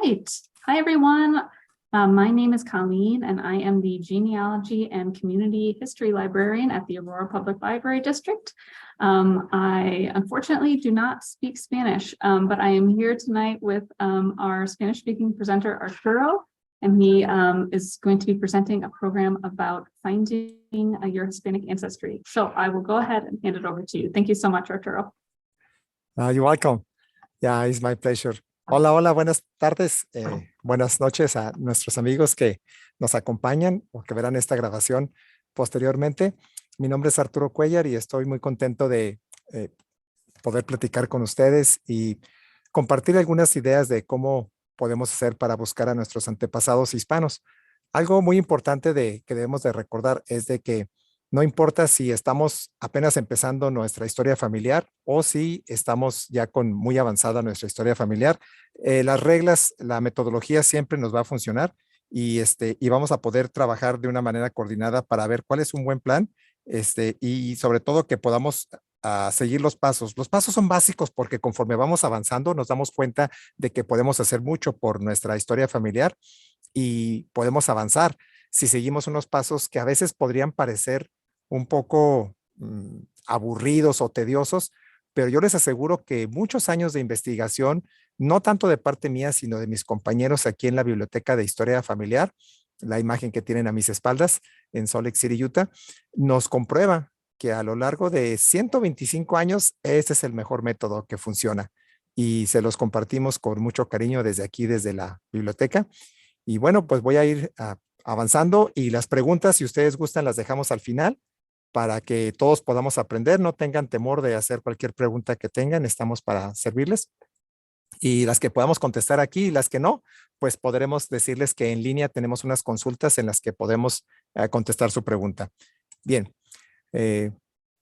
right. Hi, everyone. My name is Colleen, and I am the Genealogy and Community History Librarian at the Aurora Public Library District. I unfortunately do not speak Spanish, but I am here tonight with our Spanish-speaking presenter, Arturo, and he is going to be presenting a program about finding your Hispanic ancestry. So I will go ahead and hand it over to you. Thank you so much, Arturo. You're welcome. Yeah, it's my pleasure. Hola, hola, buenas tardes, buenas noches a nuestros amigos que nos acompañan o que verán esta grabación posteriormente. Mi nombre es Arturo Cuellar y estoy muy contento de poder platicar con ustedes y compartir algunas ideas de cómo podemos hacer para buscar a nuestros antepasados hispanos. Algo muy importante que debemos de recordar es de que no importa si estamos apenas empezando nuestra historia familiar o si estamos ya con muy avanzada nuestra historia familiar, las reglas, la metodología siempre nos va a funcionar y vamos a poder trabajar de una manera coordinada para ver cuál es un buen plan y sobre todo que podamos seguir los pasos. Los pasos son básicos porque conforme vamos avanzando nos damos cuenta de que podemos hacer mucho por nuestra historia familiar y podemos avanzar si seguimos unos pasos que a veces podrían parecer un poco aburridos o tediosos, pero yo les aseguro que muchos años de investigación, no tanto de parte mía, sino de mis compañeros aquí en la Biblioteca de Historia Familiar, la imagen que tienen a mis espaldas en Salt Lake City, Utah, nos comprueba que a lo largo de 125 años, este es el mejor método que funciona. Y se los compartimos con mucho cariño desde aquí, desde la biblioteca. Y bueno, pues voy a ir avanzando y las preguntas, si ustedes gustan, las dejamos al final para que todos podamos aprender. No tengan temor de hacer cualquier pregunta que tengan, estamos para servirles. Y las que podamos contestar aquí y las que no, pues podremos decirles que en línea tenemos unas consultas en las que podemos contestar su pregunta. Bien,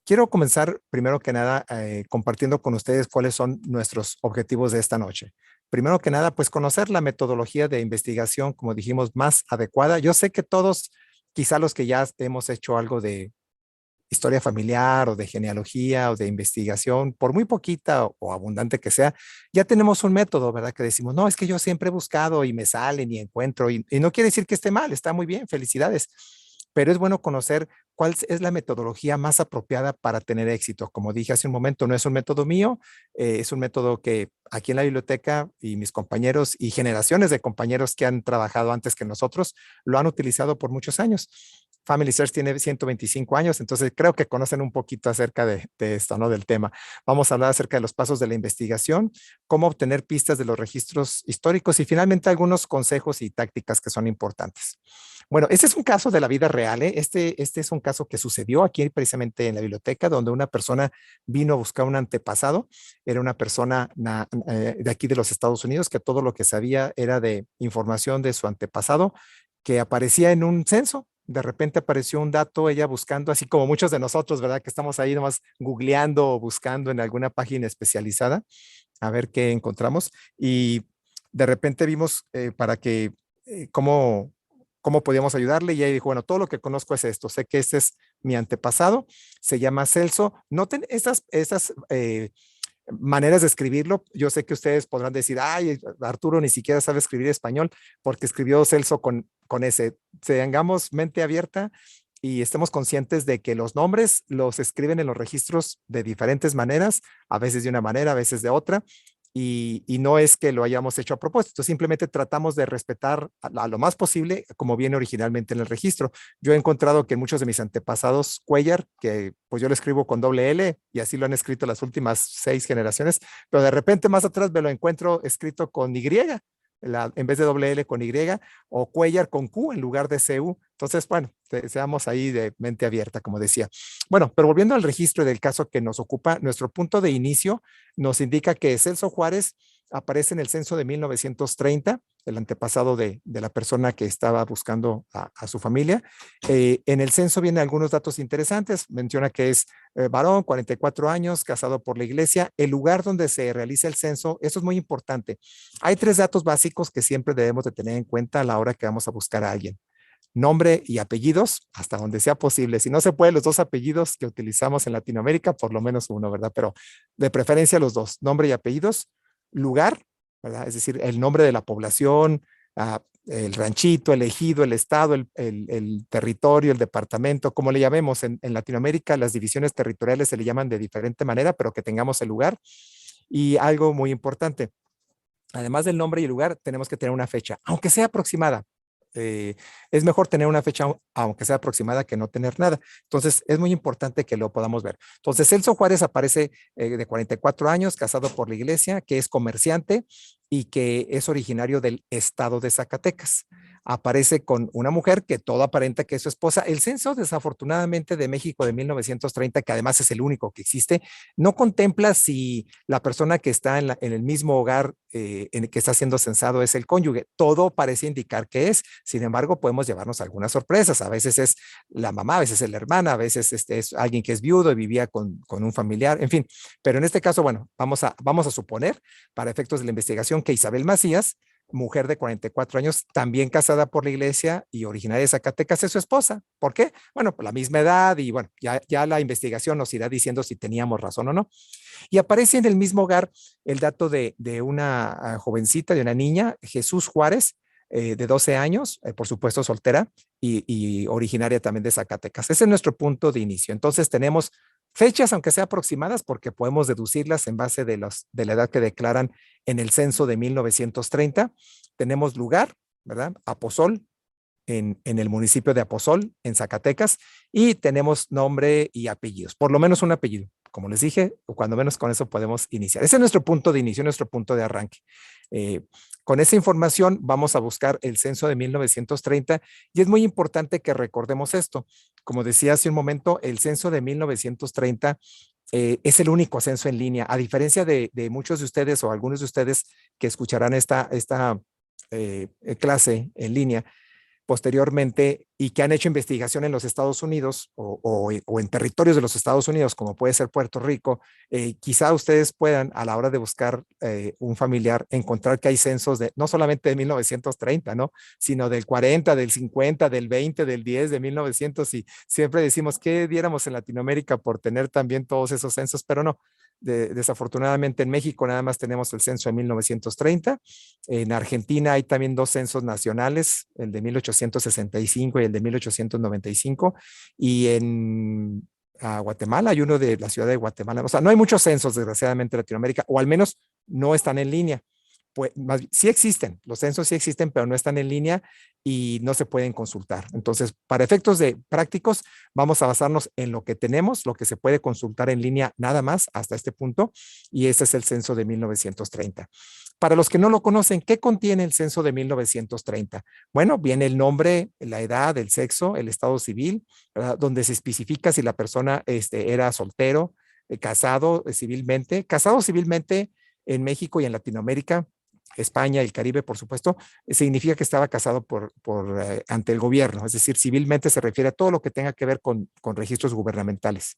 quiero comenzar primero que nada compartiendo con ustedes cuáles son nuestros objetivos de esta noche. Primero que nada, pues conocer la metodología de investigación, como dijimos, más adecuada. Yo sé que todos, quizá los que ya hemos hecho algo de historia familiar o de genealogía o de investigación, por muy poquita o abundante que sea, ya tenemos un método, ¿verdad? Que decimos, no, es que yo siempre he buscado y me salen y encuentro, y no quiere decir que esté mal, está muy bien, felicidades, pero es bueno conocer cuál es la metodología más apropiada para tener éxito. Como dije hace un momento, no es un método mío, es un método que aquí en la biblioteca y mis compañeros y generaciones de compañeros que han trabajado antes que nosotros lo han utilizado por muchos años. Family Search tiene 125 años, entonces creo que conocen un poquito acerca de esto, ¿no? Del tema. Vamos a hablar acerca de los pasos de la investigación, cómo obtener pistas de los registros históricos y finalmente algunos consejos y tácticas que son importantes. Bueno, este es un caso de la vida real, ¿eh? Este es un caso que sucedió aquí precisamente en la biblioteca, donde una persona vino a buscar un antepasado. Era una persona de aquí de los Estados Unidos que todo lo que sabía era de información de su antepasado que aparecía en un censo. De repente apareció un dato, ella buscando, así como muchos de nosotros, ¿verdad? Que estamos ahí nomás googleando o buscando en alguna página especializada a ver qué encontramos. Y de repente vimos cómo podíamos ayudarle y ella dijo, bueno, todo lo que conozco es esto, sé que este es mi antepasado, se llama Celso. Noten estas maneras de escribirlo. Yo sé que ustedes podrán decir, ay, Arturo ni siquiera sabe escribir español porque escribió Celso con ese. Tengamos mente abierta y estemos conscientes de que los nombres los escriben en los registros de diferentes maneras, a veces de una manera, a veces de otra, y no es que lo hayamos hecho a propósito, simplemente tratamos de respetar a lo más posible como viene originalmente en el registro. Yo he encontrado que muchos de mis antepasados Cuellar, que pues yo lo escribo con doble L y así lo han escrito las últimas 6 generaciones, pero de repente más atrás me lo encuentro escrito con Y, en vez de doble L con Y, o Cuellar con Q en lugar de CU. Entonces, bueno, seamos ahí de mente abierta, como decía. Bueno, pero volviendo al registro del caso que nos ocupa, nuestro punto de inicio nos indica que Celso Juárez aparece en el censo de 1930, el antepasado de la persona que estaba buscando a su familia. En el censo vienen algunos datos interesantes. Menciona que es varón, 44 años, casado por la iglesia. El lugar donde se realiza el censo, eso es muy importante. Hay 3 datos básicos que siempre debemos de tener en cuenta a la hora que vamos a buscar a alguien. Nombre y apellidos, hasta donde sea posible. Si no se puede, los 2 apellidos que utilizamos en Latinoamérica, por lo menos uno, ¿verdad? Pero de preferencia los 2, nombre y apellidos. Lugar, ¿verdad? Es decir, el nombre de la población, el ranchito, el ejido, el estado, el territorio, el departamento, como le llamemos. En Latinoamérica las divisiones territoriales se le llaman de diferente manera, pero que tengamos el lugar. Y algo muy importante, además del nombre y el lugar, tenemos que tener una fecha, aunque sea aproximada. Es mejor tener una fecha, aunque sea aproximada, que no tener nada. Entonces, es muy importante que lo podamos ver. Entonces, Celso Juárez aparece de 44 años, casado por la iglesia, que es comerciante y que es originario del estado de Zacatecas. Aparece con una mujer que todo aparenta que es su esposa. El censo, desafortunadamente, de México de 1930, que además es el único que existe, no contempla si la persona que está en el mismo hogar en el que está siendo censado es el cónyuge. Todo parece indicar que es. Sin embargo, podemos llevarnos algunas sorpresas. A veces es la mamá, a veces es la hermana, a veces es alguien que es viudo y vivía con un familiar, en fin. Pero en este caso, bueno, vamos a suponer, para efectos de la investigación, que Isabel Macías, mujer de 44 años, también casada por la iglesia y originaria de Zacatecas, es su esposa. ¿Por qué? Bueno, por la misma edad y bueno, ya la investigación nos irá diciendo si teníamos razón o no. Y aparece en el mismo hogar el dato de una jovencita, de una niña, Jesús Juárez, de 12 años, por supuesto soltera y originaria también de Zacatecas. Ese es nuestro punto de inicio. Entonces tenemos fechas, aunque sea aproximadas, porque podemos deducirlas en base de la edad que declaran en el censo de 1930. Tenemos lugar, ¿verdad? Aposol, en el municipio de Aposol, en Zacatecas, y tenemos nombre y apellidos, por lo menos un apellido. Como les dije, cuando menos con eso podemos iniciar. Ese es nuestro punto de inicio, nuestro punto de arranque. Con esa información vamos a buscar el censo de 1930 y es muy importante que recordemos esto. Como decía hace un momento, el censo de 1930 es el único censo en línea, a diferencia de muchos de ustedes o algunos de ustedes que escucharán esta clase en línea posteriormente y que han hecho investigación en los Estados Unidos o en territorios de los Estados Unidos, como puede ser Puerto Rico, quizá ustedes puedan a la hora de buscar un familiar encontrar que hay censos no solamente de 1930, ¿no? Sino del 40, del 50, del 20, del 10, de 1900 y siempre decimos que diéramos en Latinoamérica por tener también todos esos censos, pero no. Desafortunadamente en México nada más tenemos el censo de 1930. En Argentina hay también dos censos nacionales, el de 1865 y el de 1895. Y en Guatemala hay uno de la ciudad de Guatemala. O sea, no hay muchos censos, desgraciadamente, en Latinoamérica, o al menos no están en línea. Pues sí existen, los censos sí existen, pero no están en línea y no se pueden consultar. Entonces, para efectos de prácticos, vamos a basarnos en lo que tenemos, lo que se puede consultar en línea nada más hasta este punto, y ese es el censo de 1930. Para los que no lo conocen, ¿qué contiene el censo de 1930? Bueno, viene el nombre, la edad, el sexo, el estado civil, ¿verdad? Donde se especifica si la persona era soltero, civilmente. Casado civilmente en México y en Latinoamérica, España y el Caribe, por supuesto, significa que estaba casado ante el gobierno, es decir, civilmente se refiere a todo lo que tenga que ver con registros gubernamentales.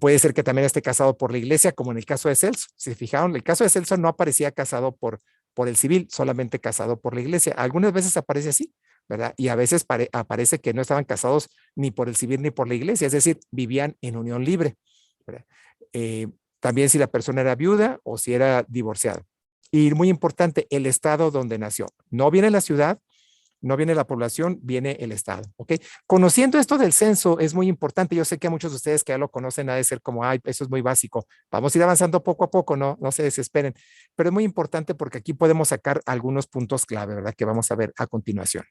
Puede ser que también esté casado por la iglesia, como en el caso de Celso. Si se fijaron, el caso de Celso no aparecía casado por el civil, solamente casado por la iglesia. Algunas veces aparece así, ¿verdad? Y a veces aparece que no estaban casados ni por el civil ni por la iglesia, es decir, vivían en unión libre, ¿verdad? También si la persona era viuda o si era divorciado. Y muy importante, el estado donde nació. No viene la ciudad, no viene la población, viene el estado, ¿ok? Conociendo esto del censo es muy importante. Yo sé que a muchos de ustedes que ya lo conocen ha de ser como, ay, eso es muy básico. Vamos a ir avanzando poco a poco, no se desesperen. Pero es muy importante porque aquí podemos sacar algunos puntos clave, ¿verdad? Que vamos a ver a continuación.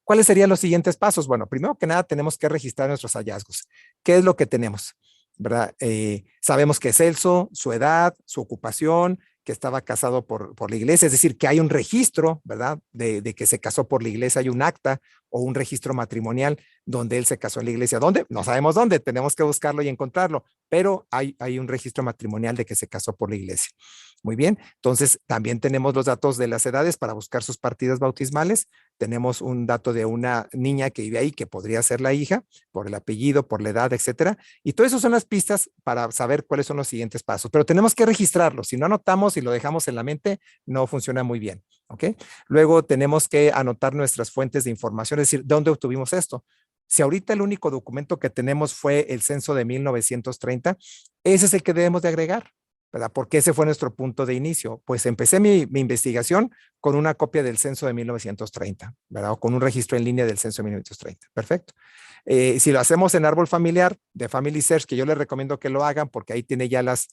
¿Cuáles serían los siguientes pasos? Bueno, primero que nada tenemos que registrar nuestros hallazgos. ¿Qué es lo que tenemos? ¿Verdad? Sabemos que es Celso, su edad, su ocupación, que estaba casado por la iglesia, es decir, que hay un registro, ¿verdad? De que se casó por la iglesia, hay un acta o un registro matrimonial donde él se casó en la iglesia. ¿Dónde? No sabemos dónde, tenemos que buscarlo y encontrarlo, pero hay un registro matrimonial de que se casó por la iglesia. Muy bien, entonces también tenemos los datos de las edades para buscar sus partidas bautismales. Tenemos un dato de una niña que vive ahí, que podría ser la hija, por el apellido, por la edad, etcétera. Y todo eso son las pistas para saber cuáles son los siguientes pasos. Pero tenemos que registrarlo. Si no anotamos y lo dejamos en la mente, no funciona muy bien. ¿Ok? Luego tenemos que anotar nuestras fuentes de información, es decir, ¿dónde obtuvimos esto? Si ahorita el único documento que tenemos fue el censo de 1930, ese es el que debemos de agregar. ¿verdad? Porque ese fue nuestro punto de inicio. Pues empecé mi investigación con una copia del censo de 1930, ¿verdad? O con un registro en línea del censo de 1930. Perfecto. Si lo hacemos en árbol familiar de Family Search, que yo les recomiendo que lo hagan porque ahí tiene ya las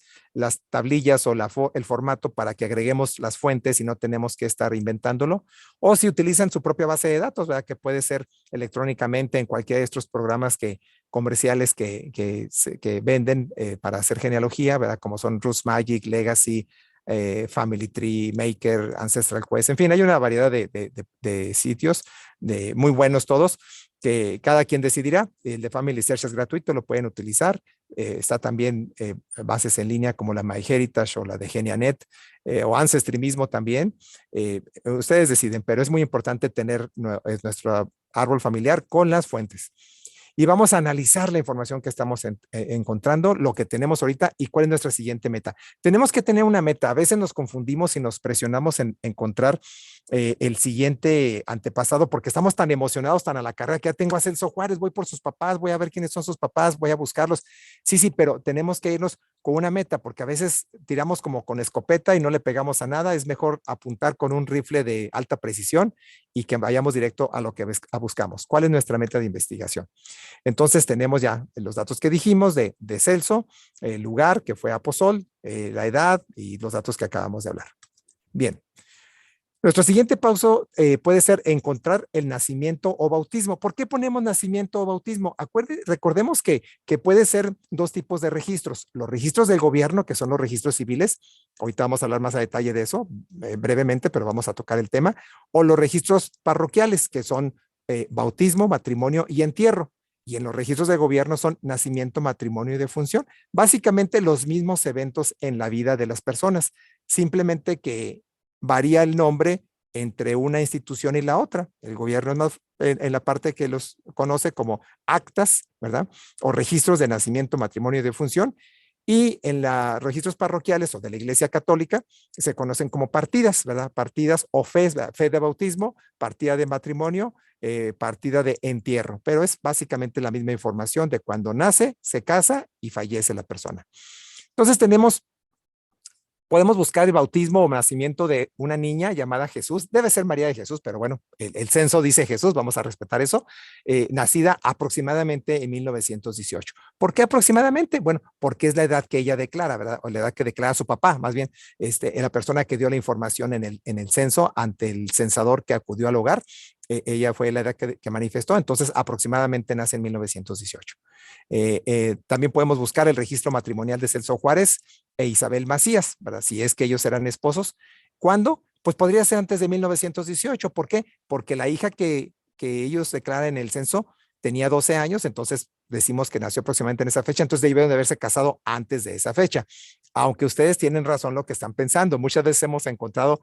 tablillas o el formato para que agreguemos las fuentes y no tenemos que estar inventándolo. O si utilizan su propia base de datos, ¿verdad? Que puede ser electrónicamente en cualquiera de estos programas comerciales que venden para hacer genealogía, ¿verdad? Como son Roots Magic, Legacy, Family Tree, Maker, Ancestral Quest, en fin, hay una variedad de sitios muy buenos todos, que cada quien decidirá. El de Family Search es gratuito, lo pueden utilizar. Está también bases en línea como la MyHeritage o la de GeniaNet o Ancestry mismo también. Ustedes deciden, pero es muy importante tener nuestro árbol familiar con las fuentes. Y vamos a analizar la información que estamos encontrando, lo que tenemos ahorita y cuál es nuestra siguiente meta. Tenemos que tener una meta. A veces nos confundimos y nos presionamos en encontrar el siguiente antepasado porque estamos tan emocionados, tan a la carrera que ya tengo a Celso Juárez, voy por sus papás, voy a ver quiénes son sus papás, voy a buscarlos. Sí, sí, pero tenemos que irnos con una meta porque a veces tiramos como con escopeta y no le pegamos a nada. Es mejor apuntar con un rifle de alta precisión y que vayamos directo a lo que buscamos. ¿Cuál es nuestra meta de investigación? Entonces tenemos ya los datos que dijimos de Celso, el lugar que fue Aposol, la edad y los datos que acabamos de hablar. Bien. Nuestro siguiente paso puede ser encontrar el nacimiento o bautismo. ¿Por qué ponemos nacimiento o bautismo? Recordemos que puede ser dos tipos de registros. Los registros del gobierno, que son los registros civiles. Ahorita vamos a hablar más a detalle de eso brevemente, pero vamos a tocar el tema. O los registros parroquiales, que son bautismo, matrimonio y entierro. Y en los registros de gobierno son nacimiento, matrimonio y defunción. Básicamente los mismos eventos en la vida de las personas. Simplemente que varía el nombre entre una institución y la otra. El gobierno es más en la parte que los conoce como actas, ¿verdad? O registros de nacimiento, matrimonio y defunción. Y en los registros parroquiales o de la Iglesia Católica se conocen como partidas, ¿verdad? Partidas o fe, fe de bautismo, partida de matrimonio, partida de entierro. Pero es básicamente la misma información de cuando nace, se casa y fallece la persona. Entonces podemos buscar el bautismo o nacimiento de una niña llamada Jesús. Debe ser María de Jesús, pero bueno, el censo dice Jesús, vamos a respetar eso. Nacida aproximadamente en 1918. ¿Por qué aproximadamente? Bueno, porque es la edad que ella declara, ¿verdad? O la edad que declara su papá, más bien, la persona que dio la información en el censo ante el censador que acudió al hogar. Ella fue la edad que manifestó, entonces aproximadamente nace en 1918. También podemos buscar el registro matrimonial de Celso Juárez e Isabel Macías, ¿verdad? Si es que ellos eran esposos. ¿Cuándo? Pues podría ser antes de 1918. ¿Por qué? Porque la hija que ellos declaran en el censo tenía 12 años, entonces decimos que nació aproximadamente en esa fecha, entonces debieron de haberse casado antes de esa fecha. Aunque ustedes tienen razón lo que están pensando, muchas veces hemos encontrado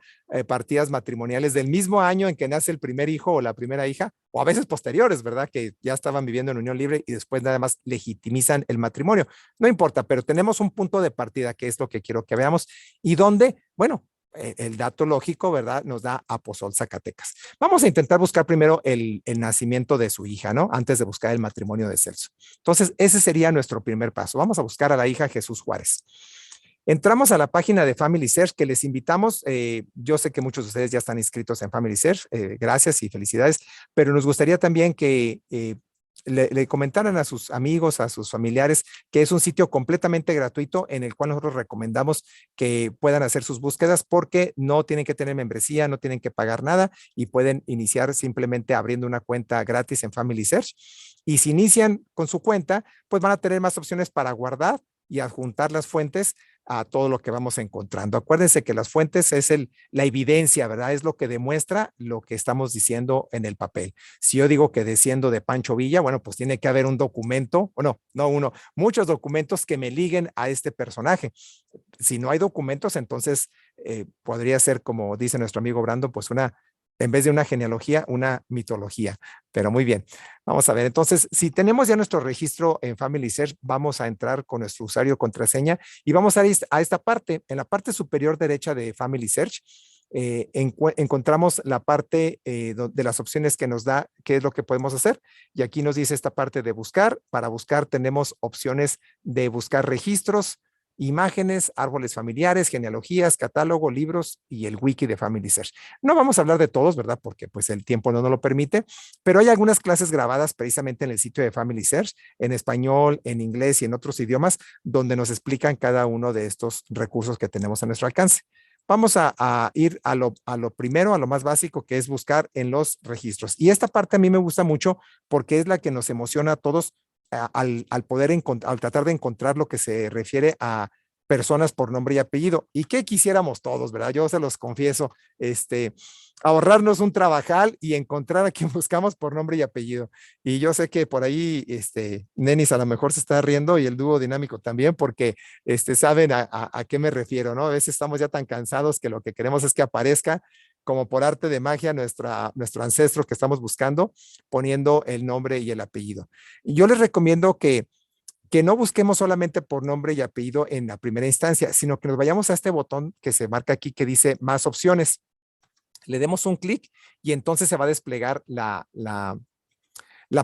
partidas matrimoniales del mismo año en que nace el primer hijo o la primera hija, o a veces posteriores, ¿verdad? Que ya estaban viviendo en unión libre y después nada más legitimizan el matrimonio. No importa, pero tenemos un punto de partida que es lo que quiero que veamos y donde, bueno, el dato lógico, ¿verdad? Nos da Aposol, Zacatecas. Vamos a intentar buscar primero el nacimiento de su hija, ¿no? Antes de buscar el matrimonio de Celso. Entonces, ese sería nuestro primer paso. Vamos a buscar a la hija Jesús Juárez. Entramos a la página de Family Search que les invitamos. Yo sé que muchos de ustedes ya están inscritos en Family Search. Gracias y felicidades, pero nos gustaría también que le comentaran a sus amigos, a sus familiares, que es un sitio completamente gratuito en el cual nosotros recomendamos que puedan hacer sus búsquedas porque no tienen que tener membresía, no tienen que pagar nada y pueden iniciar simplemente abriendo una cuenta gratis en Family Search. Y si inician con su cuenta, pues van a tener más opciones para guardar y adjuntar las fuentes a todo lo que vamos encontrando. Acuérdense que las fuentes es la evidencia, ¿verdad? Es lo que demuestra lo que estamos diciendo en el papel. Si yo digo que desciendo de Pancho Villa, bueno, pues tiene que haber un documento, bueno, no uno, muchos documentos que me liguen a este personaje. Si no hay documentos, entonces podría ser, como dice nuestro amigo Brando, pues en vez de una genealogía, una mitología. Pero muy bien, vamos a ver. Entonces, si tenemos ya nuestro registro en Family Search, vamos a entrar con nuestro usuario y contraseña y vamos a ir a esta parte. En la parte superior derecha de Family Search, encontramos la parte de las opciones que nos da, qué es lo que podemos hacer. Y aquí nos dice esta parte de buscar. Para buscar tenemos opciones de buscar registros, imágenes, árboles familiares, genealogías, catálogo, libros y el wiki de Family Search. No vamos a hablar de todos, ¿verdad? Porque pues el tiempo no nos lo permite, pero hay algunas clases grabadas precisamente en el sitio de Family Search, en español, en inglés y en otros idiomas, donde nos explican cada uno de estos recursos que tenemos a nuestro alcance. Vamos a ir a lo primero, a lo más básico, que es buscar en los registros. Y esta parte a mí me gusta mucho porque es la que nos emociona a todos al poder al tratar de encontrar lo que se refiere a personas por nombre y apellido. ¿Y qué quisiéramos todos, verdad? Yo se los confieso, ahorrarnos un trabajal y encontrar a quien buscamos por nombre y apellido. Y yo sé que por ahí, Nenis a lo mejor se está riendo y el dúo dinámico también, porque saben a qué me refiero, ¿no? A veces estamos ya tan cansados que lo que queremos es que aparezca como por arte de magia nuestro ancestro que estamos buscando, poniendo el nombre y el apellido. Y yo les recomiendo que no busquemos solamente por nombre y apellido en la primera instancia, sino que nos vayamos a este botón que se marca aquí que dice más opciones. Le demos un clic y entonces se va a desplegar la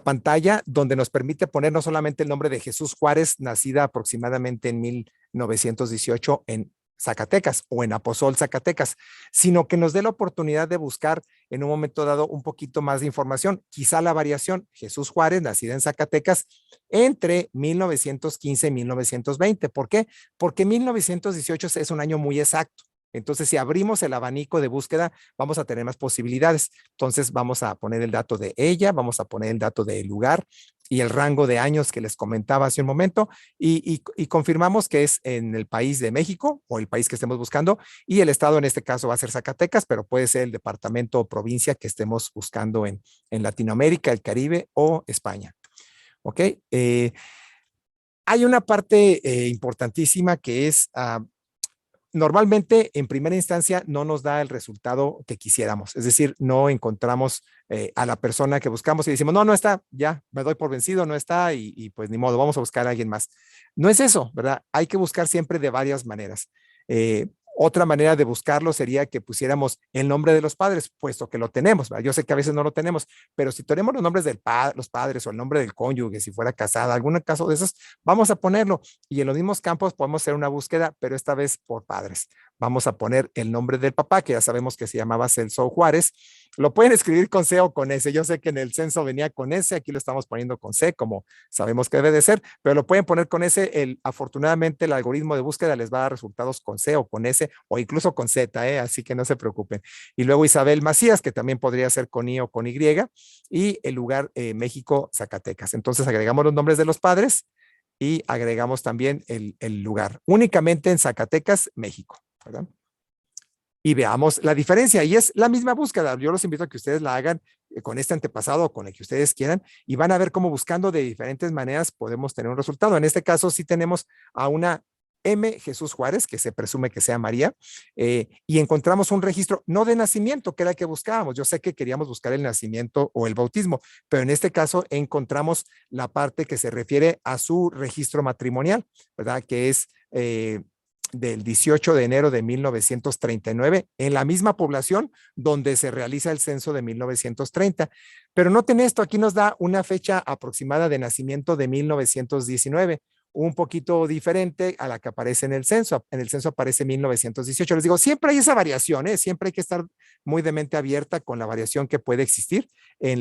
pantalla donde nos permite poner no solamente el nombre de Jesús Juárez, nacida aproximadamente en 1918 en Zacatecas o en Aposol, Zacatecas, sino que nos dé la oportunidad de buscar en un momento dado un poquito más de información, quizá la variación, Jesús Juárez, nacida en Zacatecas entre 1915 y 1920. ¿Por qué? Porque 1918 es un año muy exacto. Entonces, si abrimos el abanico de búsqueda, vamos a tener más posibilidades. Entonces, vamos a poner el dato de ella, vamos a poner el dato del lugar y el rango de años que les comentaba hace un momento y confirmamos que es en el país de México o el país que estemos buscando y el estado en este caso va a ser Zacatecas, pero puede ser el departamento o provincia que estemos buscando en Latinoamérica, el Caribe o España. ¿Ok? Hay una parte importantísima que es normalmente en primera instancia no nos da el resultado que quisiéramos, es decir, no encontramos a la persona que buscamos y decimos, no está, ya me doy por vencido, no está y pues ni modo, vamos a buscar a alguien más. No es eso, ¿verdad? Hay que buscar siempre de varias maneras. Otra manera de buscarlo sería que pusiéramos el nombre de los padres, puesto que lo tenemos, ¿verdad? Yo sé que a veces no lo tenemos, pero si tenemos los nombres de los padres o el nombre del cónyuge, si fuera casada, algún caso de esos, vamos a ponerlo y en los mismos campos podemos hacer una búsqueda, pero esta vez por padres. Vamos a poner el nombre del papá, que ya sabemos que se llamaba Celso Juárez. Lo pueden escribir con C o con S. Yo sé que en el censo venía con S, aquí lo estamos poniendo con C, como sabemos que debe de ser, pero lo pueden poner con S. Afortunadamente el algoritmo de búsqueda les va a dar resultados con C o con S o incluso con Z, así que no se preocupen. Y luego Isabel Macías, que también podría ser con I o con Y, y el lugar México, Zacatecas. Entonces agregamos los nombres de los padres y agregamos también el lugar, únicamente en Zacatecas, México, ¿verdad? Y veamos la diferencia. Y es la misma búsqueda. Yo los invito a que ustedes la hagan con este antepasado o con el que ustedes quieran y van a ver cómo buscando de diferentes maneras podemos tener un resultado. En este caso sí tenemos a una M. Jesús Juárez, que se presume que sea María, y encontramos un registro no de nacimiento, que era el que buscábamos. Yo sé que queríamos buscar el nacimiento o el bautismo, pero en este caso encontramos la parte que se refiere a su registro matrimonial, ¿verdad? Que es del 18 de enero de 1939 en la misma población donde se realiza el censo de 1930. Pero noten esto, aquí nos da una fecha aproximada de nacimiento de 1919, un poquito diferente a la que aparece en el censo. En el censo aparece 1918. Les digo, siempre hay esa variación, siempre hay que estar muy de mente abierta con la variación que puede existir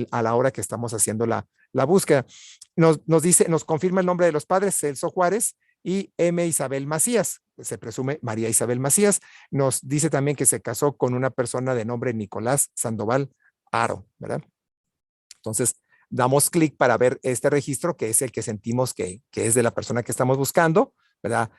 a la hora que estamos haciendo la búsqueda. Nos confirma el nombre de los padres, Celso Juárez, y M. Isabel Macías, se presume María Isabel Macías. Nos dice también que se casó con una persona de nombre Nicolás Sandoval Haro, ¿verdad? Entonces, damos clic para ver este registro, que es el que sentimos que es de la persona que estamos buscando, ¿verdad?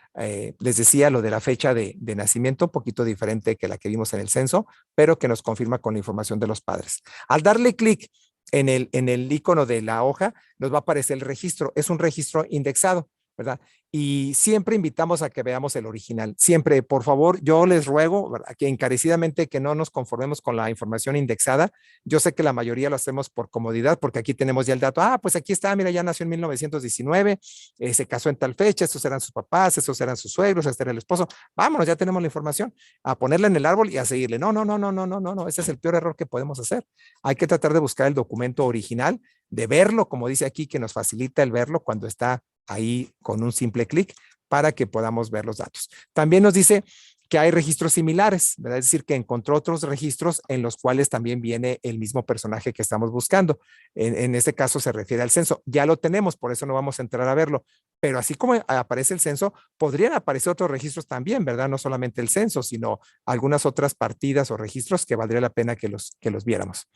Les decía lo de la fecha de nacimiento, un poquito diferente que la que vimos en el censo, pero que nos confirma con la información de los padres. Al darle clic en el icono de la hoja, nos va a aparecer el registro. Es un registro indexado, ¿verdad? Y siempre invitamos a que veamos el original. Siempre, por favor, yo les ruego, ¿verdad?, que encarecidamente que no nos conformemos con la información indexada. Yo sé que la mayoría lo hacemos por comodidad, porque aquí tenemos ya el dato. Pues aquí está, mira, ya nació en 1919, se casó en tal fecha, estos eran sus papás, estos eran sus suegros, este era el esposo. Vámonos, ya tenemos la información. A ponerla en el árbol y a seguirle. No. Ese es el peor error que podemos hacer. Hay que tratar de buscar el documento original, de verlo, como dice aquí, que nos facilita el verlo cuando está ahí con un simple clic, para que podamos ver los datos. También nos dice que hay registros similares, ¿verdad? Es decir, que encontró otros registros en los cuales también viene el mismo personaje que estamos buscando. En este caso se refiere al censo. Ya lo tenemos, por eso no vamos a entrar a verlo. Pero así como aparece el censo, podrían aparecer otros registros también, ¿verdad? No solamente el censo, sino algunas otras partidas o registros que valdría la pena que los viéramos.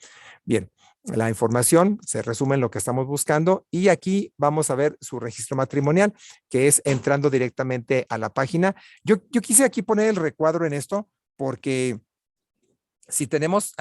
Bien, la información se resume en lo que estamos buscando y aquí vamos a ver su registro matrimonial, que es entrando directamente a la página. Yo quise aquí poner el recuadro en esto porque si tenemos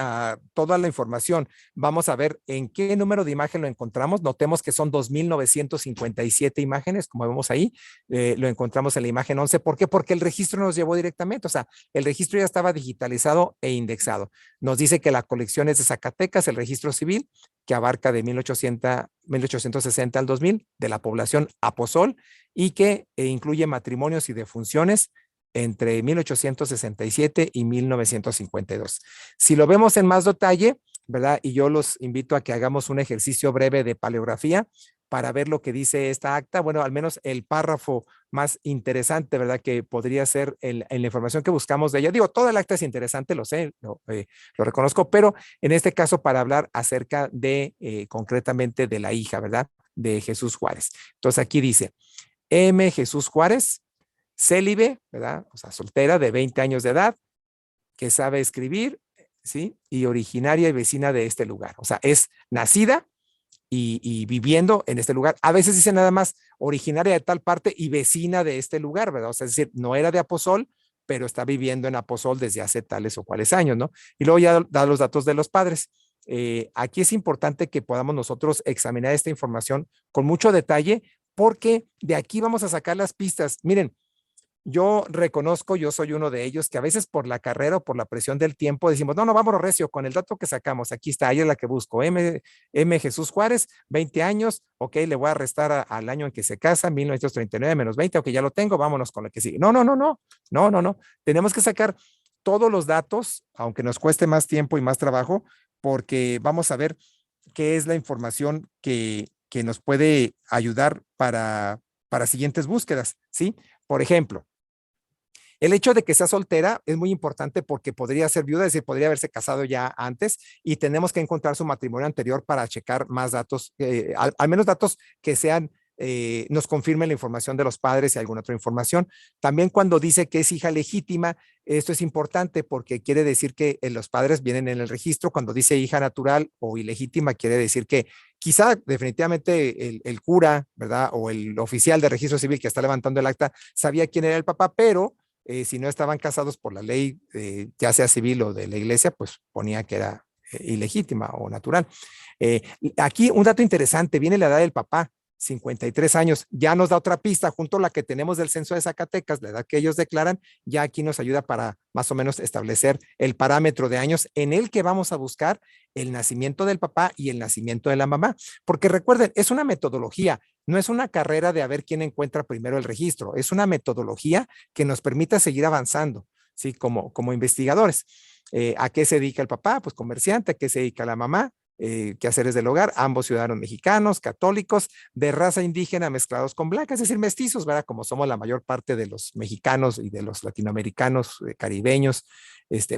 toda la información, vamos a ver en qué número de imagen lo encontramos. Notemos que son 2,957 imágenes, como vemos ahí. Lo encontramos en la imagen 11. ¿Por qué? Porque el registro nos llevó directamente. O sea, el registro ya estaba digitalizado e indexado. Nos dice que la colección es de Zacatecas, el registro civil, que abarca de 1860 al 2000, de la población Aposol, y que incluye matrimonios y defunciones entre 1867 y 1952. Si lo vemos en más detalle, ¿verdad? Y yo los invito a que hagamos un ejercicio breve de paleografía para ver lo que dice esta acta. Bueno, al menos el párrafo más interesante, ¿verdad? Que podría ser en la información que buscamos de ella. Digo, toda el acta es interesante, lo sé, lo reconozco, pero en este caso para hablar acerca de, concretamente de la hija, ¿verdad? De Jesús Juárez. Entonces aquí dice, M. Jesús Juárez, célibe, ¿verdad? O sea, soltera de 20 años de edad, que sabe escribir, ¿sí? Y originaria y vecina de este lugar. O sea, es nacida y viviendo en este lugar. A veces dice nada más originaria de tal parte y vecina de este lugar, ¿verdad? O sea, es decir, no era de Aposol, pero está viviendo en Aposol desde hace tales o cuales años, ¿no? Y luego ya da los datos de los padres. Aquí es importante que podamos nosotros examinar esta información con mucho detalle, porque de aquí vamos a sacar las pistas. Miren, yo reconozco, yo soy uno de ellos, que a veces por la carrera o por la presión del tiempo decimos, no, vámonos recio, con el dato que sacamos, aquí está, ahí es la que busco, M. Jesús Juárez, 20 años, ok, le voy a restar al año en que se casa, 1939 menos 20, ok, ya lo tengo, vámonos con lo que sigue. No, tenemos que sacar todos los datos, aunque nos cueste más tiempo y más trabajo, porque vamos a ver qué es la información que nos puede ayudar para siguientes búsquedas, ¿sí? Por ejemplo, el hecho de que sea soltera es muy importante porque podría ser viuda, es decir, podría haberse casado ya antes y tenemos que encontrar su matrimonio anterior para checar más datos, al menos datos que sean, nos confirmen la información de los padres y alguna otra información. También cuando dice que es hija legítima, esto es importante porque quiere decir que los padres vienen en el registro. Cuando dice hija natural o ilegítima, quiere decir que quizá definitivamente el cura, ¿verdad? O el oficial de registro civil que está levantando el acta sabía quién era el papá, pero si no estaban casados por la ley, ya sea civil o de la iglesia, pues ponía que era ilegítima o natural. Aquí un dato interesante, viene la edad del papá, 53 años, ya nos da otra pista, junto a la que tenemos del censo de Zacatecas, la edad que ellos declaran, ya aquí nos ayuda para más o menos establecer el parámetro de años en el que vamos a buscar el nacimiento del papá y el nacimiento de la mamá. Porque recuerden, es una metodología, no es una carrera de a ver quién encuentra primero el registro, es una metodología que nos permita seguir avanzando, ¿sí? Como investigadores. ¿A qué se dedica el papá? Pues comerciante. ¿A qué se dedica la mamá? Quehaceres del hogar, ambos ciudadanos mexicanos, católicos, de raza indígena mezclados con blanca, es decir, mestizos, ¿verdad? Como somos la mayor parte de los mexicanos y de los latinoamericanos, caribeños,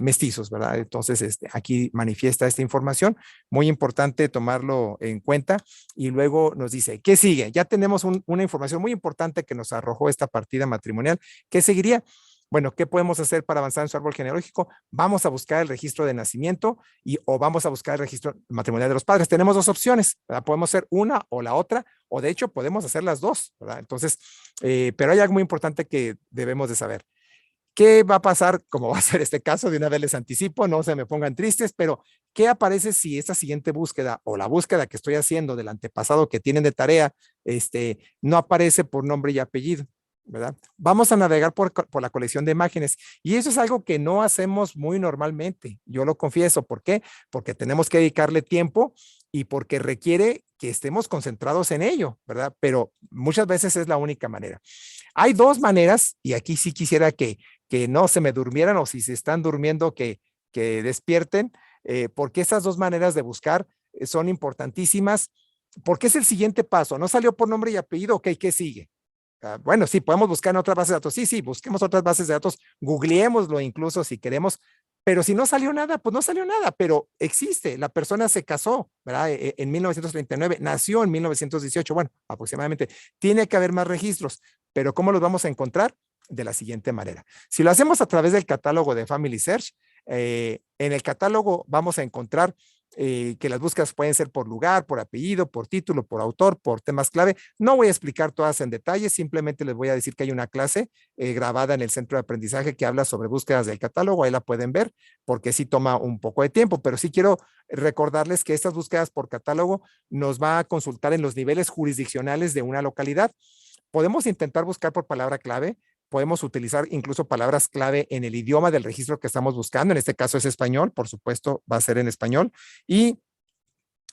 mestizos, ¿verdad? Entonces, aquí manifiesta esta información, muy importante tomarlo en cuenta. Y luego nos dice, ¿qué sigue? Ya tenemos una información muy importante que nos arrojó esta partida matrimonial. ¿Qué seguiría? Bueno, ¿qué podemos hacer para avanzar en su árbol genealógico? Vamos a buscar el registro de nacimiento o vamos a buscar el registro matrimonial de los padres. Tenemos dos opciones, ¿verdad? Podemos hacer una o la otra, o de hecho podemos hacer las dos, ¿verdad? Entonces, pero hay algo muy importante que debemos de saber. ¿Qué va a pasar? Como va a ser este caso, de una vez les anticipo, no se me pongan tristes, pero ¿qué aparece si esta siguiente búsqueda o la búsqueda que estoy haciendo del antepasado que tienen de tarea, no aparece por nombre y apellido? ¿Verdad? Vamos a navegar por la colección de imágenes y eso es algo que no hacemos muy normalmente, yo lo confieso. ¿Por qué? Porque tenemos que dedicarle tiempo y porque requiere que estemos concentrados en ello, ¿verdad? Pero muchas veces es la única manera. Hay dos maneras y aquí sí quisiera que no se me durmieran, o si se están durmiendo que despierten, porque esas dos maneras de buscar son importantísimas, porque es el siguiente paso. No salió por nombre y apellido, ok, ¿qué sigue? bueno, sí, podemos buscar en otras bases de datos. Sí, sí, busquemos otras bases de datos, googleémoslo incluso si queremos, pero si no salió nada, pues no salió nada, pero existe. La persona se casó, ¿verdad? En 1939, nació en 1918, bueno, aproximadamente. Tiene que haber más registros, pero ¿cómo los vamos a encontrar? De la siguiente manera. Si lo hacemos a través del catálogo de Family Search, en el catálogo vamos a encontrar que las búsquedas pueden ser por lugar, por apellido, por título, por autor, por temas clave. No voy a explicar todas en detalle, simplemente les voy a decir que hay una clase grabada en el centro de aprendizaje que habla sobre búsquedas del catálogo, ahí la pueden ver, porque sí toma un poco de tiempo, pero sí quiero recordarles que estas búsquedas por catálogo nos va a consultar en los niveles jurisdiccionales de una localidad. Podemos intentar buscar por palabra clave, podemos utilizar incluso palabras clave en el idioma del registro que estamos buscando. En este caso es español, por supuesto, va a ser en español. Y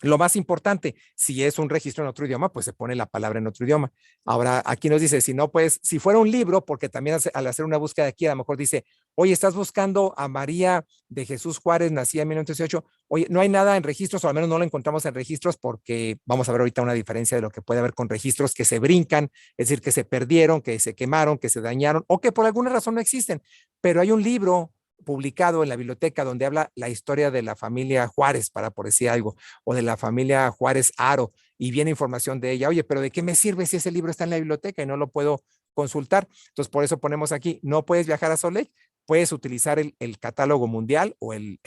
lo más importante, si es un registro en otro idioma, pues se pone la palabra en otro idioma. Ahora, aquí nos dice, si no, pues, si fuera un libro, porque también al hacer una búsqueda aquí, a lo mejor dice, oye, estás buscando a María de Jesús Juárez, nacida en 1918. Oye, no hay nada en registros, o al menos no lo encontramos en registros, porque vamos a ver ahorita una diferencia de lo que puede haber con registros que se brincan, es decir, que se perdieron, que se quemaron, que se dañaron, o que por alguna razón no existen. Pero hay un libro publicado en la biblioteca donde habla la historia de la familia Juárez, para por decir algo, o de la familia Juárez Aro, y viene información de ella. Oye, pero ¿de qué me sirve si ese libro está en la biblioteca y no lo puedo consultar? Entonces, por eso ponemos aquí, no puedes viajar a Salt Lake, puedes utilizar el catálogo mundial o el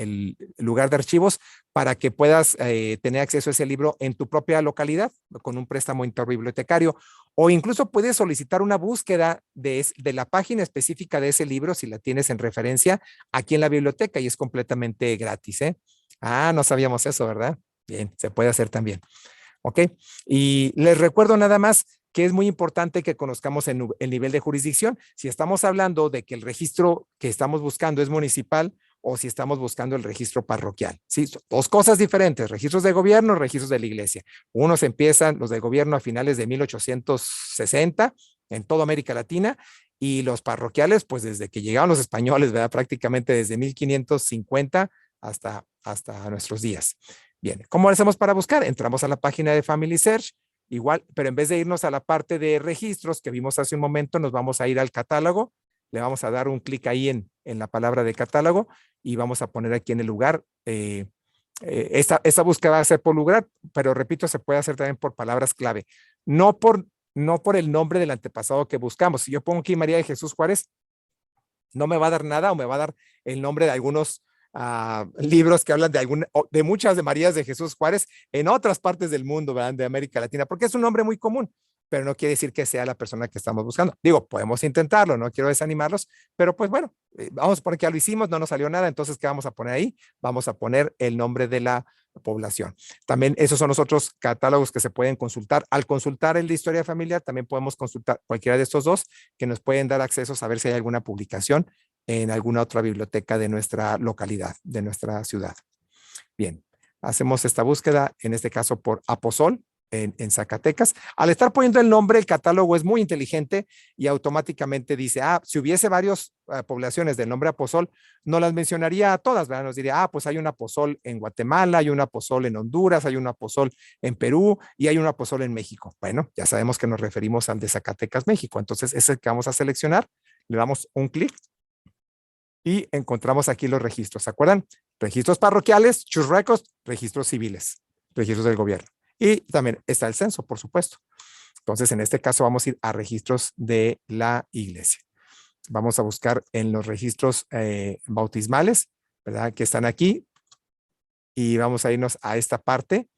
lugar de archivos para que puedas tener acceso a ese libro en tu propia localidad con un préstamo interbibliotecario, o incluso puedes solicitar una búsqueda de la página específica de ese libro si la tienes en referencia aquí en la biblioteca y es completamente gratis, ¿eh? Ah, no sabíamos eso, ¿verdad? Bien, se puede hacer también. ¿Ok? Y les recuerdo nada más que es muy importante que conozcamos el nivel de jurisdicción. Si estamos hablando de que el registro que estamos buscando es municipal o si estamos buscando el registro parroquial. Sí, son dos cosas diferentes, registros de gobierno, registros de la iglesia. Unos empiezan, los de gobierno a finales de 1860 en toda América Latina y los parroquiales, pues desde que llegaron los españoles, ¿verdad? Prácticamente desde 1550 hasta nuestros días. Bien, ¿cómo lo hacemos para buscar? Entramos a la página de Family Search, igual, pero en vez de irnos a la parte de registros que vimos hace un momento, nos vamos a ir al catálogo, le vamos a dar un clic ahí en la palabra de catálogo y vamos a poner aquí en el lugar, esta búsqueda va a ser por lugar, pero repito, se puede hacer también por palabras clave, no por el nombre del antepasado que buscamos. Si yo pongo aquí María de Jesús Juárez, no me va a dar nada o me va a dar el nombre de algunos libros que hablan de muchas de Marías de Jesús Juárez en otras partes del mundo, ¿verdad? De América Latina, porque es un nombre muy común, pero no quiere decir que sea la persona que estamos buscando. Digo, podemos intentarlo, no quiero desanimarlos, pero pues bueno, vamos a poner que ya lo hicimos, no nos salió nada, entonces, ¿qué vamos a poner ahí? Vamos a poner el nombre de la población. También esos son los otros catálogos que se pueden consultar. Al consultar el de historia familiar, también podemos consultar cualquiera de estos dos que nos pueden dar acceso a saber si hay alguna publicación en alguna otra biblioteca de nuestra localidad, de nuestra ciudad. Bien, hacemos esta búsqueda, en este caso por Aposol, en Zacatecas. Al estar poniendo el nombre, el catálogo es muy inteligente y automáticamente dice, si hubiese varias poblaciones del nombre Aposol, no las mencionaría a todas, ¿verdad? Nos diría, pues hay un Aposol en Guatemala, hay un Aposol en Honduras, hay un Aposol en Perú y hay un Aposol en México. Bueno, ya sabemos que nos referimos al de Zacatecas, México. Entonces, ese que vamos a seleccionar, le damos un clic y encontramos aquí los registros. ¿Se acuerdan? Registros parroquiales, Choose Records, registros civiles, registros del gobierno. Y también está el censo, por supuesto. Entonces, en este caso vamos a ir a registros de la iglesia. Vamos a buscar en los registros bautismales, ¿verdad? Que están aquí. Y vamos a irnos a esta parte.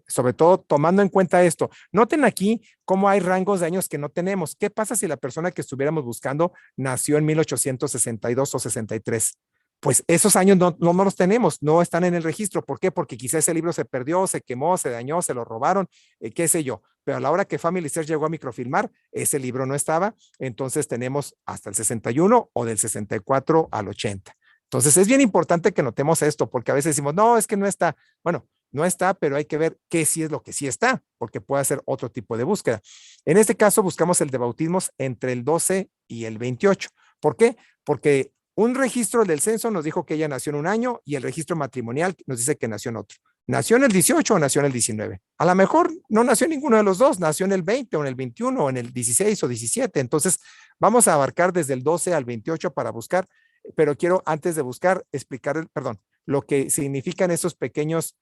Sobre todo tomando en cuenta esto. Noten aquí cómo hay rangos de años que no tenemos. ¿Qué pasa si la persona que estuviéramos buscando nació en 1862 o 63? Pues esos años no los tenemos, no están en el registro. ¿Por qué? Porque quizá ese libro se perdió, se quemó, se dañó, se lo robaron, qué sé yo. Pero a la hora que Family Search llegó a microfilmar, ese libro no estaba. Entonces tenemos hasta el 61 o del 64 al 80. Entonces es bien importante que notemos esto, porque a veces decimos, no, es que no está. Bueno, no está, pero hay que ver qué sí es lo que sí está, porque puede hacer otro tipo de búsqueda. En este caso buscamos el de bautismos entre el 12 y el 28. ¿Por qué? Porque un registro del censo nos dijo que ella nació en un año y el registro matrimonial nos dice que nació en otro. ¿Nació en el 18 o nació en el 19? A lo mejor no nació en ninguno de los dos, nació en el 20 o en el 21 o en el 16 o 17. Entonces, vamos a abarcar desde el 12 al 28 para buscar, pero quiero antes de buscar explicar, perdón, lo que significan esos pequeños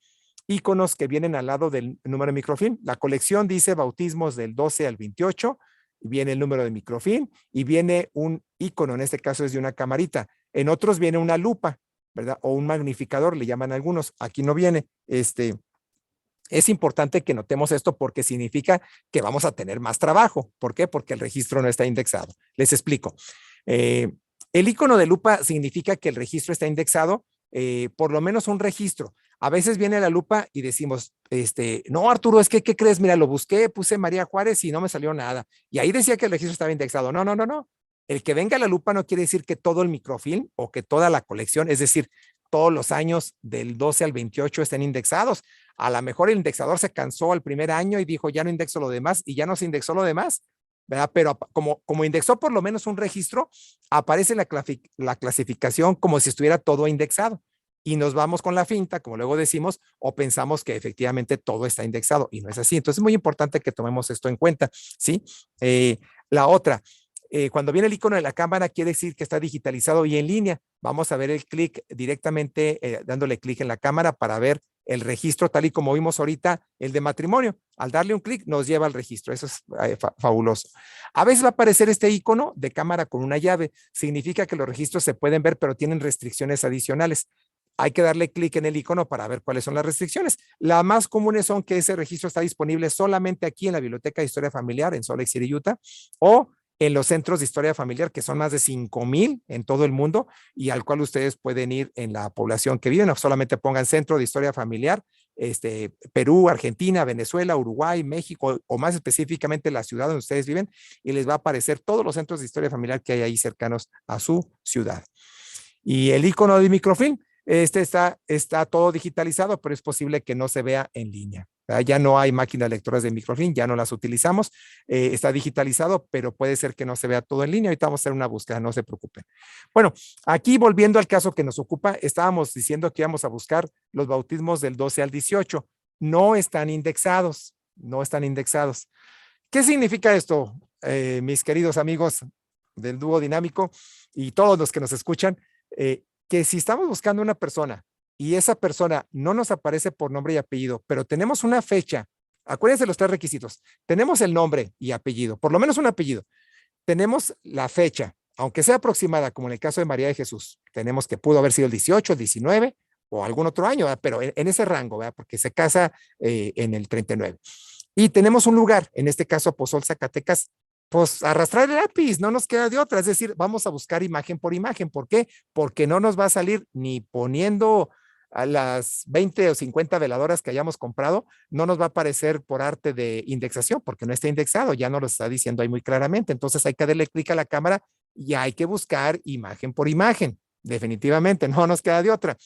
iconos que vienen al lado del número de microfilm. La colección dice bautismos del 12 al 28, viene el número de microfilm y viene un icono, en este caso es de una camarita. En otros viene una lupa, ¿verdad? O un magnificador, le llaman algunos. Aquí no viene. Es importante que notemos esto porque significa que vamos a tener más trabajo. ¿Por qué? Porque el registro no está indexado. Les explico. El icono de lupa significa que el registro está indexado, por lo menos un registro. A veces viene la lupa y decimos, no, Arturo, es que, ¿qué crees? Mira, lo busqué, puse María Juárez y no me salió nada. Y ahí decía que el registro estaba indexado. No, no, no, no. El que venga la lupa no quiere decir que todo el microfilm o que toda la colección, es decir, todos los años del 12 al 28 estén indexados. A lo mejor el indexador se cansó al primer año y dijo, ya no indexo lo demás, y ya no se indexó lo demás, ¿verdad? Pero como indexó por lo menos un registro, aparece la clasificación como si estuviera todo indexado. Y nos vamos con la finta, como luego decimos, o pensamos que efectivamente todo está indexado, y no es así. Entonces es muy importante que tomemos esto en cuenta, ¿sí? La otra, cuando viene el icono de la cámara, quiere decir que está digitalizado y en línea. Vamos a ver el clic directamente, dándole clic en la cámara para ver el registro, tal y como vimos ahorita, el de matrimonio. Al darle un clic, nos lleva al registro. Eso es fabuloso. A veces va a aparecer este icono de cámara con una llave. Significa que los registros se pueden ver, pero tienen restricciones adicionales. Hay que darle clic en el icono para ver cuáles son las restricciones. Las más comunes son que ese registro está disponible solamente aquí en la Biblioteca de Historia Familiar en Salt Lake City, Utah, o en los centros de historia familiar, que son más de 5,000 en todo el mundo, y al cual ustedes pueden ir en la población que viven. No solamente pongan Centro de Historia Familiar, Perú, Argentina, Venezuela, Uruguay, México, o más específicamente la ciudad donde ustedes viven, y les va a aparecer todos los centros de historia familiar que hay ahí cercanos a su ciudad. Y el icono de microfilm, está todo digitalizado, pero es posible que no se vea en línea. Ya no hay máquinas lectoras de microfilm, ya no las utilizamos. Está digitalizado, pero puede ser que no se vea todo en línea. Ahorita vamos a hacer una búsqueda, no se preocupen. Bueno, aquí volviendo al caso que nos ocupa, estábamos diciendo que íbamos a buscar los bautismos del 12 al 18. No están indexados, no están indexados. ¿Qué significa esto, mis queridos amigos del dúo dinámico y todos los que nos escuchan? Que si estamos buscando una persona y esa persona no nos aparece por nombre y apellido, pero tenemos una fecha, acuérdense los 3 requisitos, tenemos el nombre y apellido, por lo menos un apellido, tenemos la fecha, aunque sea aproximada, como en el caso de María de Jesús, tenemos que pudo haber sido el 18, el 19 o algún otro año, ¿verdad? Pero en ese rango, ¿verdad? Porque se casa en el 39. Y tenemos un lugar, en este caso Pozol, Zacatecas, pues arrastrar el lápiz, no nos queda de otra, es decir, vamos a buscar imagen por imagen. ¿Por qué? Porque no nos va a salir ni poniendo a las 20 o 50 veladoras que hayamos comprado, no nos va a aparecer por arte de indexación, porque no está indexado, ya nos lo está diciendo ahí muy claramente. Entonces hay que darle clic a la cámara y hay que buscar imagen por imagen, definitivamente, no nos queda de otra.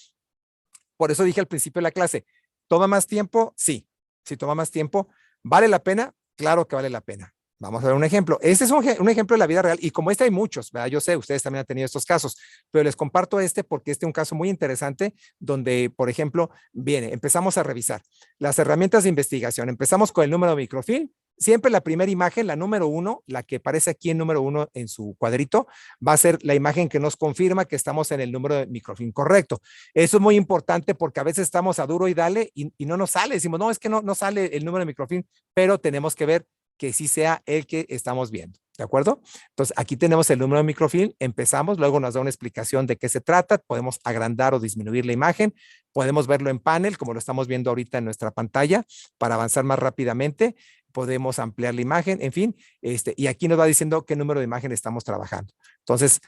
Por eso dije al principio de la clase, ¿toma más tiempo? Sí, sí toma más tiempo. ¿Vale la pena? Claro que vale la pena. Vamos a ver un ejemplo. Este es un ejemplo de la vida real y como hay muchos, ¿verdad? Yo sé, ustedes también han tenido estos casos, pero les comparto porque es un caso muy interesante donde, por ejemplo, empezamos a revisar las herramientas de investigación. Empezamos con el número de microfilm. Siempre la primera imagen, la número 1, la que aparece aquí en número 1 en su cuadrito, va a ser la imagen que nos confirma que estamos en el número de microfilm correcto. Eso es muy importante porque a veces estamos a duro y dale y no nos sale. Decimos, no, es que no sale el número de microfilm, pero tenemos que ver que sí sea el que estamos viendo, ¿de acuerdo? Entonces, aquí tenemos el número de microfilm, empezamos, luego nos da una explicación de qué se trata, podemos agrandar o disminuir la imagen, podemos verlo en panel, como lo estamos viendo ahorita en nuestra pantalla, para avanzar más rápidamente, podemos ampliar la imagen, en fin, y aquí nos va diciendo qué número de imagen estamos trabajando. Entonces,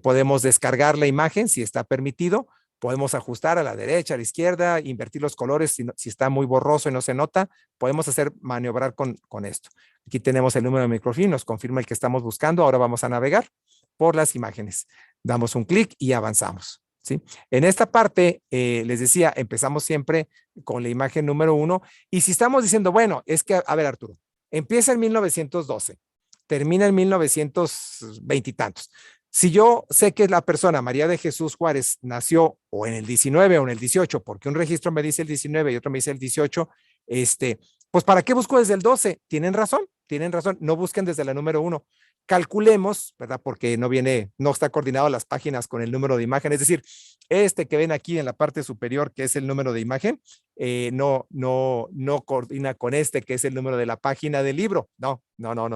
podemos descargar la imagen si está permitido, podemos ajustar a la derecha, a la izquierda, invertir los colores si está muy borroso y no se nota, podemos maniobrar con esto. Aquí tenemos el número de microfilm, nos confirma el que estamos buscando. Ahora vamos a navegar por las imágenes. Damos un clic y avanzamos, ¿sí? En esta parte, les decía, empezamos siempre con la imagen número 1. Y si estamos diciendo, bueno, es que, a ver, Arturo, empieza en 1912, termina en 1920 y tantos. Si yo sé que la persona, María de Jesús Juárez, nació o en el 19 o en el 18, porque un registro me dice el 19 y otro me dice el 18, pues ¿para qué busco desde el 12? Tienen razón, no busquen desde la número 1. Calculemos, ¿verdad? Porque no está coordinado las páginas con el número de imagen, es decir, este que ven aquí en la parte superior, que es el número de imagen, no coordina con este, que es el número de la página del libro. No,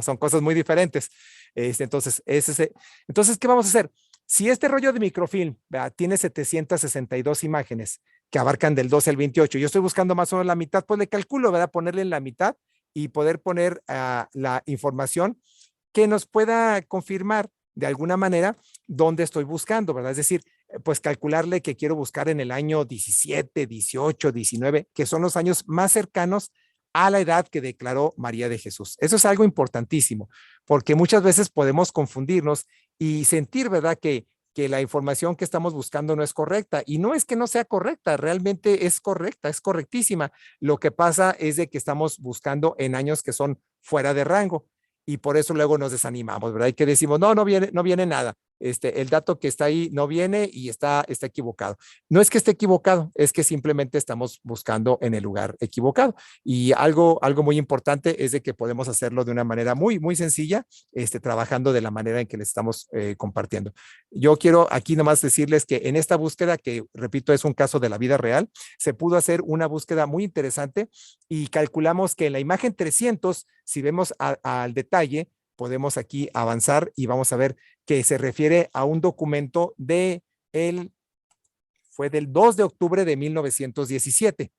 son cosas muy diferentes. Entonces, entonces, ¿qué vamos a hacer? Si este rollo de microfilm, ¿verdad?, tiene 762 imágenes que abarcan del 12 al 28, yo estoy buscando más o menos la mitad, pues le calculo, ¿verdad?, ponerle en la mitad y poder poner la información que nos pueda confirmar de alguna manera dónde estoy buscando, ¿verdad? Es decir, pues calcularle que quiero buscar en el año 17, 18, 19, que son los años más cercanos a la edad que declaró María de Jesús. Eso es algo importantísimo, porque muchas veces podemos confundirnos y sentir, ¿verdad?, que la información que estamos buscando no es correcta. Y no es que no sea correcta, realmente es correcta, es correctísima. Lo que pasa es de que estamos buscando en años que son fuera de rango y por eso luego nos desanimamos, ¿verdad? Y que decimos, no viene nada. El dato que está ahí no viene y está equivocado. No es que esté equivocado, es que simplemente estamos buscando en el lugar equivocado. Y algo muy importante es de que podemos hacerlo de una manera muy sencilla, trabajando de la manera en que les estamos compartiendo. Yo quiero aquí nomás decirles que en esta búsqueda, que repito, es un caso de la vida real, se pudo hacer una búsqueda muy interesante y calculamos que en la imagen 300, si vemos al detalle, podemos aquí avanzar y vamos a ver que se refiere a un documento fue del 2 de octubre de 1917.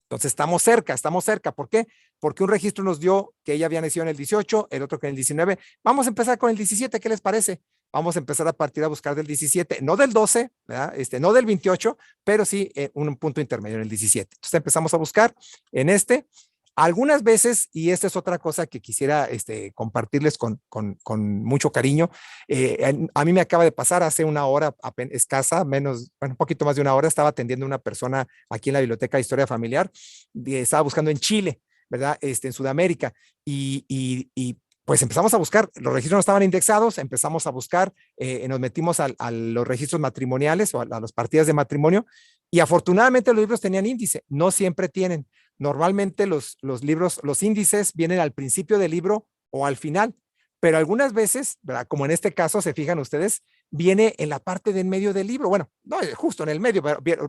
Entonces estamos cerca. ¿Por qué? Porque un registro nos dio que ella había nacido en el 18, el otro que en el 19. Vamos a empezar con el 17, ¿qué les parece? Vamos a empezar a partir a buscar del 17, no del 12, ¿verdad? No del 28, pero sí un punto intermedio en el 17. Entonces empezamos a buscar en algunas veces, y esta es otra cosa que quisiera compartirles con mucho cariño, a mí me acaba de pasar hace una hora escasa, un poquito más de una hora, estaba atendiendo a una persona aquí en la Biblioteca de Historia Familiar, estaba buscando en Chile, ¿verdad? En Sudamérica, y pues empezamos a buscar, los registros no estaban indexados, empezamos a buscar, nos metimos a los registros matrimoniales o a las partidas de matrimonio, y afortunadamente los libros tenían índice, no siempre tienen. Normalmente los libros, los índices vienen al principio del libro o al final, pero algunas veces, ¿verdad?, como en este caso, se fijan ustedes, viene en la parte de en medio del libro. Bueno, no justo en el medio,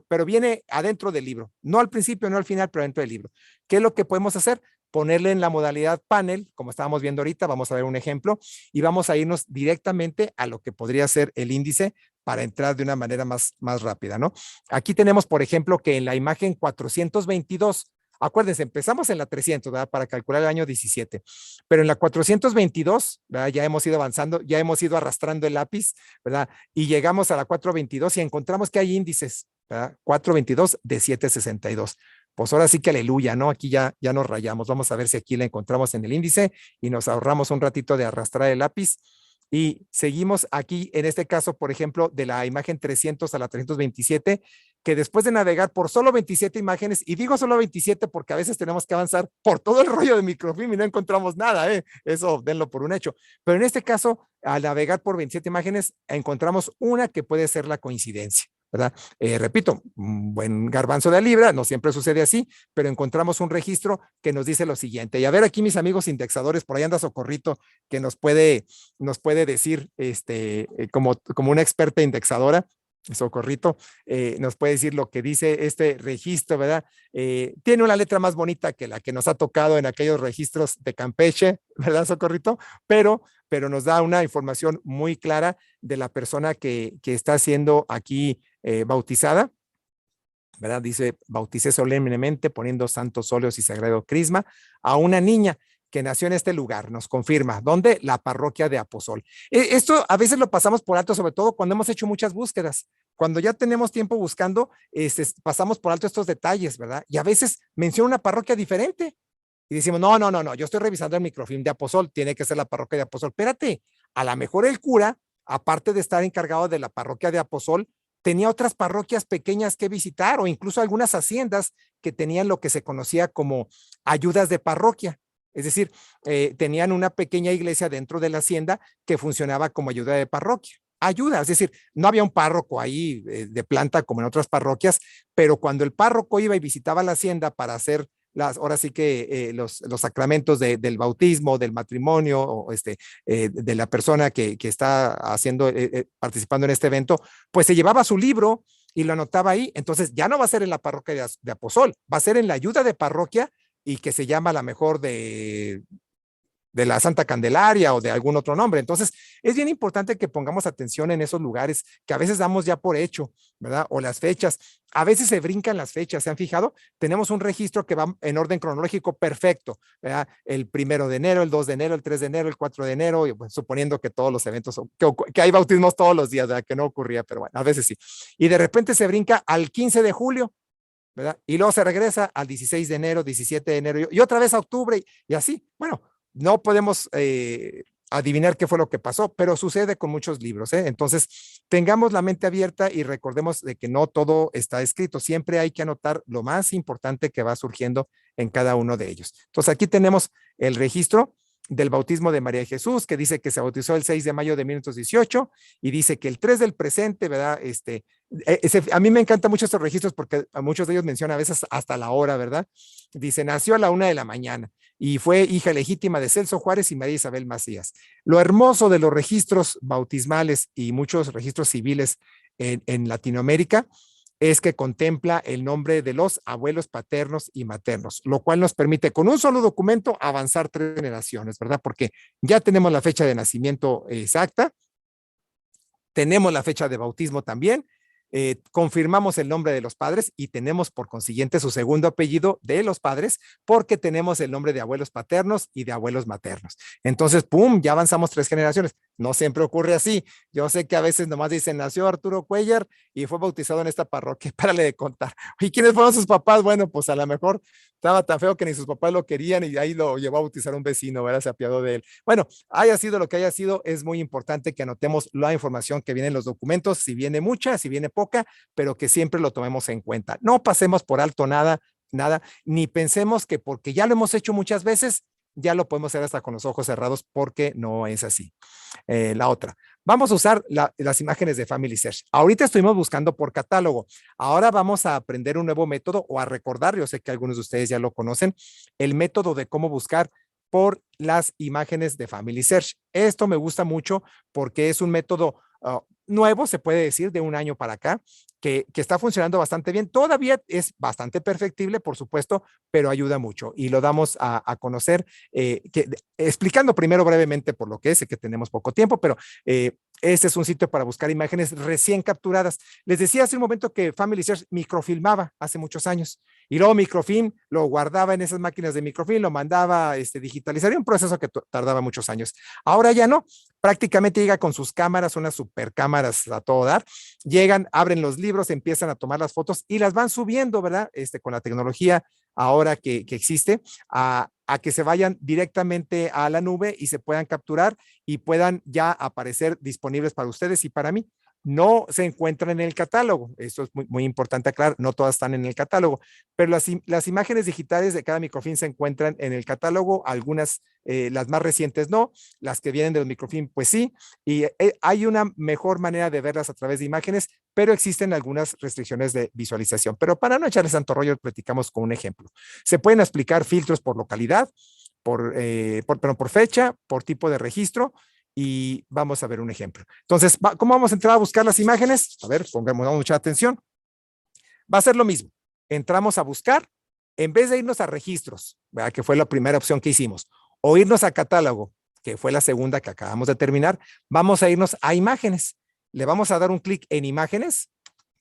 pero viene adentro del libro. No al principio, no al final, pero dentro del libro. ¿Qué es lo que podemos hacer? Ponerle en la modalidad panel, como estábamos viendo ahorita, vamos a ver un ejemplo, y vamos a irnos directamente a lo que podría ser el índice para entrar de una manera más rápida, ¿no? Aquí tenemos, por ejemplo, que en la imagen 422, acuérdense, empezamos en la 300, ¿verdad?, para calcular el año 17, pero en la 422, ¿verdad?, ya hemos ido avanzando, ya hemos ido arrastrando el lápiz, ¿verdad?, y llegamos a la 422 y encontramos que hay índices, ¿verdad?, 422 de 762. Pues ahora sí que aleluya, ¿no? Aquí ya nos rayamos. Vamos a ver si aquí la encontramos en el índice y nos ahorramos un ratito de arrastrar el lápiz. Y seguimos aquí, en este caso, por ejemplo, de la imagen 300 a la 327, que después de navegar por solo 27 imágenes, y digo solo 27 porque a veces tenemos que avanzar por todo el rollo de microfilm y no encontramos nada, eso denlo por un hecho. Pero en este caso, al navegar por 27 imágenes, encontramos una que puede ser la coincidencia, ¿verdad? Repito, un buen garbanzo de libra, no siempre sucede así, pero encontramos un registro que nos dice lo siguiente. Y a ver aquí mis amigos indexadores, por ahí anda Socorrito, que nos puede decir, como una experta indexadora, Socorrito, nos puede decir lo que dice este registro, ¿verdad? Tiene una letra más bonita que la que nos ha tocado en aquellos registros de Campeche, ¿verdad, Socorrito? Pero nos da una información muy clara de la persona que está siendo aquí bautizada, ¿verdad? Dice, bauticé solemnemente poniendo santos óleos y sagrado crisma a una niña que nació en este lugar, nos confirma. ¿Dónde? La parroquia de Aposol. Esto a veces lo pasamos por alto, sobre todo cuando hemos hecho muchas búsquedas. Cuando ya tenemos tiempo buscando, pasamos por alto estos detalles, ¿verdad? Y a veces menciona una parroquia diferente. Y decimos, no, yo estoy revisando el microfilm de Aposol, tiene que ser la parroquia de Aposol. Espérate, a lo mejor el cura, aparte de estar encargado de la parroquia de Aposol, tenía otras parroquias pequeñas que visitar o incluso algunas haciendas que tenían lo que se conocía como ayudas de parroquia. Es decir, tenían una pequeña iglesia dentro de la hacienda que funcionaba como ayuda de parroquia. Ayuda, es decir, no había un párroco ahí de planta como en otras parroquias, pero cuando el párroco iba y visitaba la hacienda para hacer ahora sí que los sacramentos del bautismo, del matrimonio, o de la persona que está participando en este evento, pues se llevaba su libro y lo anotaba ahí. Entonces ya no va a ser en la parroquia de Aposol, va a ser en la ayuda de parroquia y que se llama a la mejor de la Santa Candelaria o de algún otro nombre. Entonces, es bien importante que pongamos atención en esos lugares que a veces damos ya por hecho, ¿verdad? O las fechas. A veces se brincan las fechas, ¿se han fijado? Tenemos un registro que va en orden cronológico perfecto, ¿verdad? El 1 de enero, el 2 de enero, el 3 de enero, el 4 de enero, y, bueno, suponiendo que todos los eventos, que hay bautismos todos los días, ¿verdad? Que no ocurría, pero bueno, a veces sí. Y de repente se brinca al 15 de julio, ¿verdad? Y luego se regresa al 16 de enero, 17 de enero y otra vez a octubre y así. Bueno, no podemos adivinar qué fue lo que pasó, pero sucede con muchos libros, ¿eh? Entonces, tengamos la mente abierta y recordemos de que no todo está escrito. Siempre hay que anotar lo más importante que va surgiendo en cada uno de ellos. Entonces, aquí tenemos el registro del bautismo de María Jesús, que dice que se bautizó el 6 de mayo de 1918 y dice que el 3 del presente, ¿verdad? A mí me encantan mucho estos registros porque a muchos de ellos menciona a veces hasta la hora, ¿verdad? Dice, nació a la 1 de la mañana y fue hija legítima de Celso Juárez y María Isabel Macías. Lo hermoso de los registros bautismales y muchos registros civiles en Latinoamérica es que contempla el nombre de los abuelos paternos y maternos, lo cual nos permite con un solo documento avanzar 3 generaciones, ¿verdad? Porque ya tenemos la fecha de nacimiento exacta, tenemos la fecha de bautismo también, confirmamos el nombre de los padres y tenemos por consiguiente su segundo apellido de los padres porque tenemos el nombre de abuelos paternos y de abuelos maternos. Entonces, ¡pum!, ya avanzamos 3 generaciones. No siempre ocurre así. Yo sé que a veces nomás dicen, nació Arturo Cuellar y fue bautizado en esta parroquia. Párale de contar. ¿Y quiénes fueron sus papás? Bueno, pues a lo mejor estaba tan feo que ni sus papás lo querían y ahí lo llevó a bautizar un vecino, ¿verdad? Se apiadó de él. Bueno, haya sido lo que haya sido, es muy importante que anotemos la información que viene en los documentos, si viene mucha, si viene poca, pero que siempre lo tomemos en cuenta. No pasemos por alto nada, ni pensemos que porque ya lo hemos hecho muchas veces, ya lo podemos hacer hasta con los ojos cerrados, porque no es así. La otra, vamos a usar las imágenes de Family Search. Ahorita estuvimos buscando por catálogo. Ahora vamos a aprender un nuevo método o a recordar, yo sé que algunos de ustedes ya lo conocen, el método de cómo buscar por las imágenes de Family Search. Esto me gusta mucho porque es un método nuevo, se puede decir, de un año para acá, que está funcionando bastante bien. Todavía es bastante perfectible, por supuesto, pero ayuda mucho y lo damos a conocer, explicando primero brevemente por lo que es, sé que tenemos poco tiempo, pero este es un sitio para buscar imágenes recién capturadas. Les decía hace un momento que Family Search microfilmaba hace muchos años y luego microfilm lo guardaba en esas máquinas de microfilm, lo mandaba digitalizar, un proceso que tardaba muchos años. Ahora ya no, prácticamente llega con sus cámaras, unas super cámaras a todo dar, llegan, abren los libros, empiezan a tomar las fotos y las van subiendo, ¿verdad? Con la tecnología ahora que existe, a que se vayan directamente a la nube y se puedan capturar y puedan ya aparecer disponibles para ustedes y para mí. No se encuentran en el catálogo, esto es muy, muy importante aclarar, no todas están en el catálogo, pero las imágenes digitales de cada microfilm se encuentran en el catálogo, algunas, las más recientes no, las que vienen de los microfilm pues sí, y hay una mejor manera de verlas a través de imágenes, pero existen algunas restricciones de visualización. Pero para no echarles tanto rollo, platicamos con un ejemplo. Se pueden aplicar filtros por localidad, por fecha, por tipo de registro, y vamos a ver un ejemplo. Entonces, ¿cómo vamos a entrar a buscar las imágenes? A ver, pongamos mucha atención. Va a ser lo mismo. Entramos a buscar, en vez de irnos a registros, ¿verdad?, que fue la primera opción que hicimos, o irnos a catálogo, que fue la segunda que acabamos de terminar, vamos a irnos a imágenes. Le vamos a dar un clic en imágenes,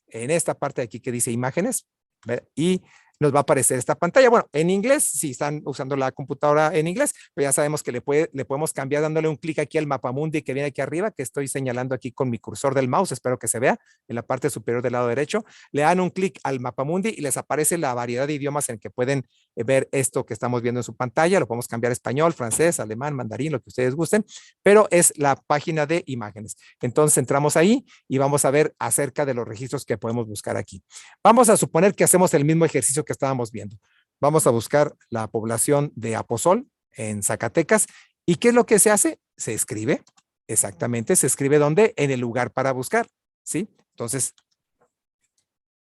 en esta parte de aquí que dice imágenes, ¿verdad?, y nos va a aparecer esta pantalla. Bueno, en inglés, si están usando la computadora en inglés, pero ya sabemos que le podemos cambiar dándole un clic aquí al mapamundi que viene aquí arriba, que estoy señalando aquí con mi cursor del mouse, espero que se vea en la parte superior del lado derecho. Le dan un clic al mapamundi y les aparece la variedad de idiomas en que pueden ver esto que estamos viendo en su pantalla. Lo podemos cambiar a español, francés, alemán, mandarín, lo que ustedes gusten, pero es la página de imágenes. Entonces entramos ahí y vamos a ver acerca de los registros que podemos buscar aquí. Vamos a suponer que hacemos el mismo ejercicio que estábamos viendo. Vamos a buscar la población de Aposol en Zacatecas. ¿Y qué es lo que se hace? Se escribe, exactamente, se escribe ¿dónde? En el lugar para buscar, ¿sí? Entonces,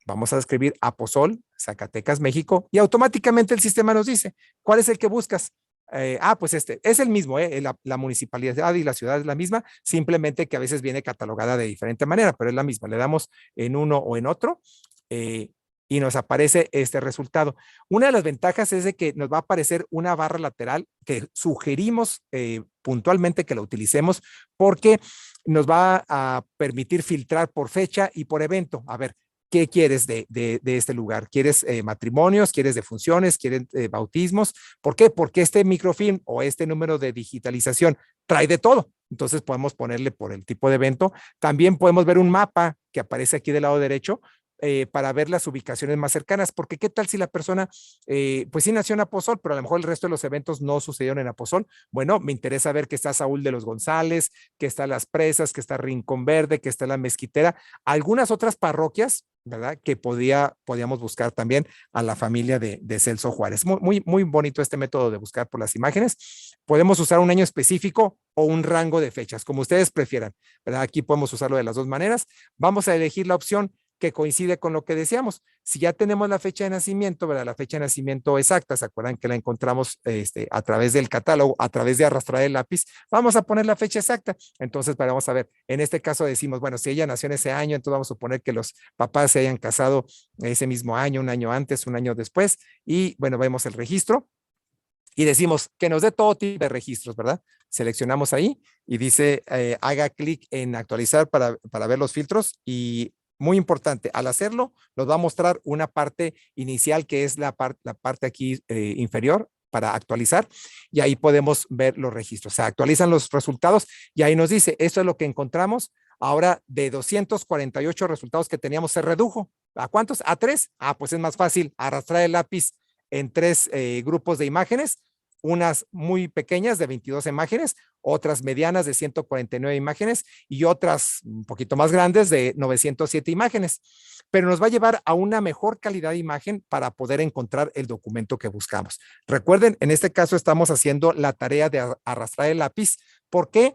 vamos a escribir Aposol, Zacatecas, México, y automáticamente el sistema nos dice, ¿cuál es el que buscas? Pues este, es el mismo, la municipalidad y la ciudad es la misma, simplemente que a veces viene catalogada de diferente manera, pero es la misma. Le damos en uno o en otro y nos aparece este resultado. Una de las ventajas es de que nos va a aparecer una barra lateral que sugerimos puntualmente que la utilicemos porque nos va a permitir filtrar por fecha y por evento. A ver, ¿qué quieres de este lugar? ¿Quieres matrimonios? ¿Quieres defunciones? ¿Quieres bautismos? ¿Por qué? Porque este microfilm o este número de digitalización trae de todo. Entonces podemos ponerle por el tipo de evento. También podemos ver un mapa que aparece aquí del lado derecho para ver las ubicaciones más cercanas, porque qué tal si la persona, pues sí nació en Aposol, pero a lo mejor el resto de los eventos no sucedieron en Aposol. Bueno, me interesa ver que está Saúl de los González, que está Las Presas, que está Rincón Verde, que está La Mezquitera, algunas otras parroquias, ¿verdad? Que podíamos buscar también a la familia de Celso Juárez. Muy bonito este método de buscar por las imágenes. Podemos usar un año específico o un rango de fechas, como ustedes prefieran, ¿verdad? Aquí podemos usarlo de las dos maneras. Vamos a elegir la opción que coincide con lo que decíamos. Si ya tenemos la fecha de nacimiento, ¿verdad? La fecha de nacimiento exacta, ¿se acuerdan que la encontramos a través del catálogo, a través de arrastrar el lápiz? Vamos a poner la fecha exacta. Entonces, vamos a ver, en este caso decimos, bueno, si ella nació en ese año, entonces vamos a suponer que los papás se hayan casado ese mismo año, un año antes, un año después, y bueno, vemos el registro y decimos que nos dé todo tipo de registros, ¿verdad? Seleccionamos ahí y dice, haga clic en actualizar para ver los filtros y muy importante, al hacerlo, nos va a mostrar una parte inicial que es la parte aquí inferior para actualizar y ahí podemos ver los registros. Se actualizan los resultados y ahí nos dice, esto es lo que encontramos. Ahora de 248 resultados que teníamos se redujo. ¿A cuántos? ¿A 3? Pues es más fácil arrastrar el lápiz en 3 grupos de imágenes, unas muy pequeñas de 22 imágenes, otras medianas de 149 imágenes y otras un poquito más grandes de 907 imágenes. Pero nos va a llevar a una mejor calidad de imagen para poder encontrar el documento que buscamos. Recuerden, en este caso estamos haciendo la tarea de arrastrar el lápiz. ¿Por qué?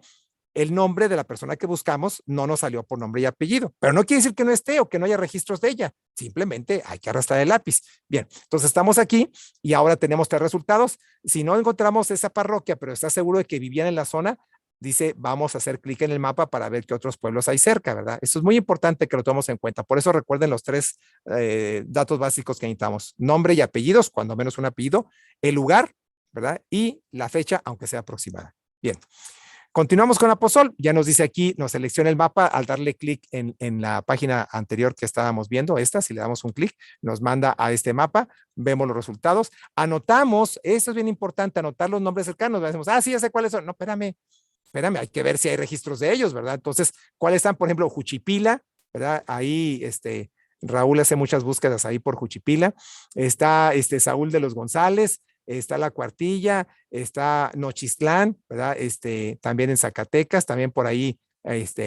El nombre de la persona que buscamos no nos salió por nombre y apellido, pero no quiere decir que no esté o que no haya registros de ella, simplemente hay que arrastrar el lápiz. Bien, entonces estamos aquí y ahora tenemos 3 resultados. Si no encontramos esa parroquia, pero está seguro de que vivían en la zona, dice, vamos a hacer clic en el mapa para ver qué otros pueblos hay cerca, ¿verdad? Eso es muy importante que lo tomemos en cuenta. Por eso recuerden los 3 datos básicos que necesitamos. Nombre y apellidos, cuando menos un apellido, el lugar, ¿verdad? Y la fecha, aunque sea aproximada. Bien. Continuamos con Aposol, ya nos dice aquí, nos selecciona el mapa al darle clic en la página anterior que estábamos viendo, si le damos un clic, nos manda a este mapa, vemos los resultados, anotamos, esto es bien importante, anotar los nombres cercanos, decimos, sí, ya sé cuáles son, no, espérame, hay que ver si hay registros de ellos, ¿verdad? Entonces, ¿cuáles están? Por ejemplo, Juchipila, ¿verdad? Ahí, Raúl hace muchas búsquedas ahí por Juchipila, está Saúl de los González, está La Cuartilla, está Nochistlán, ¿verdad? También en Zacatecas, también por ahí,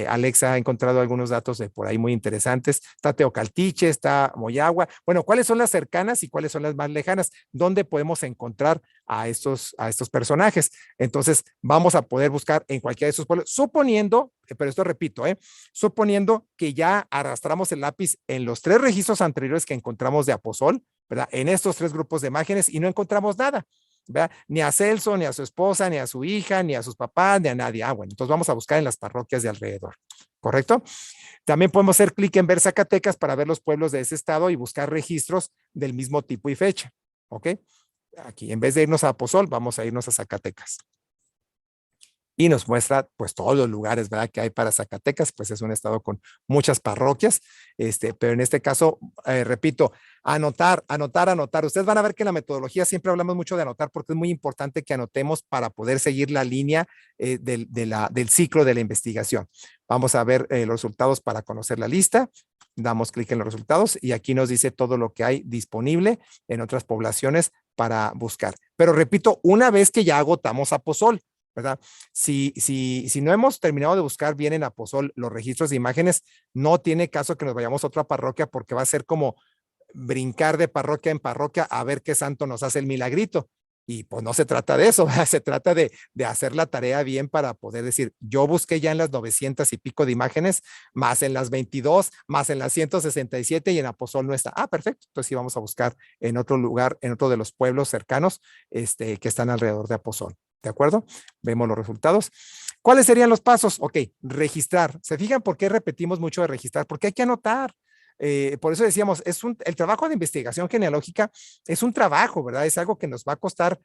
Alexa ha encontrado algunos datos de por ahí muy interesantes. Está Teocaltiche, está Moyagua. Bueno, ¿cuáles son las cercanas y cuáles son las más lejanas? ¿Dónde podemos encontrar a estos personajes? Entonces, vamos a poder buscar en cualquiera de esos pueblos, suponiendo, pero esto repito, suponiendo que ya arrastramos el lápiz en los 3 registros anteriores que encontramos de Aposol, ¿verdad? En estos 3 grupos de imágenes y no encontramos nada, ¿verdad? Ni a Celso, ni a su esposa, ni a su hija, ni a sus papás, ni a nadie. Bueno, entonces vamos a buscar en las parroquias de alrededor, ¿correcto? También podemos hacer clic en ver Zacatecas para ver los pueblos de ese estado y buscar registros del mismo tipo y fecha, ¿ok? Aquí, en vez de irnos a Aposol, vamos a irnos a Zacatecas. Y nos muestra pues todos los lugares, ¿verdad? Que hay para Zacatecas, pues es un estado con muchas parroquias, pero en este caso, repito, anotar. Ustedes van a ver que en la metodología siempre hablamos mucho de anotar porque es muy importante que anotemos para poder seguir la línea del ciclo de la investigación. Vamos a ver los resultados para conocer la lista. Damos clic en los resultados y aquí nos dice todo lo que hay disponible en otras poblaciones para buscar. Pero repito, una vez que ya agotamos Aposol, ¿verdad? Si no hemos terminado de buscar bien en Aposol los registros de imágenes, no tiene caso que nos vayamos a otra parroquia porque va a ser como brincar de parroquia en parroquia a ver qué santo nos hace el milagrito. Y pues no se trata de eso, ¿verdad? Se trata de hacer la tarea bien para poder decir, yo busqué ya en las 900 y pico de imágenes, más en las 22, más en las 167 y en Aposol no está. Ah, perfecto. Entonces sí vamos a buscar en otro lugar, en otro de los pueblos cercanos que están alrededor de Aposol. ¿De acuerdo? Vemos los resultados. ¿Cuáles serían los pasos? Ok, registrar. ¿Se fijan por qué repetimos mucho de registrar? Porque hay que anotar. Por eso decíamos, el trabajo de investigación genealógica es un trabajo, ¿verdad? Es algo que nos va a costar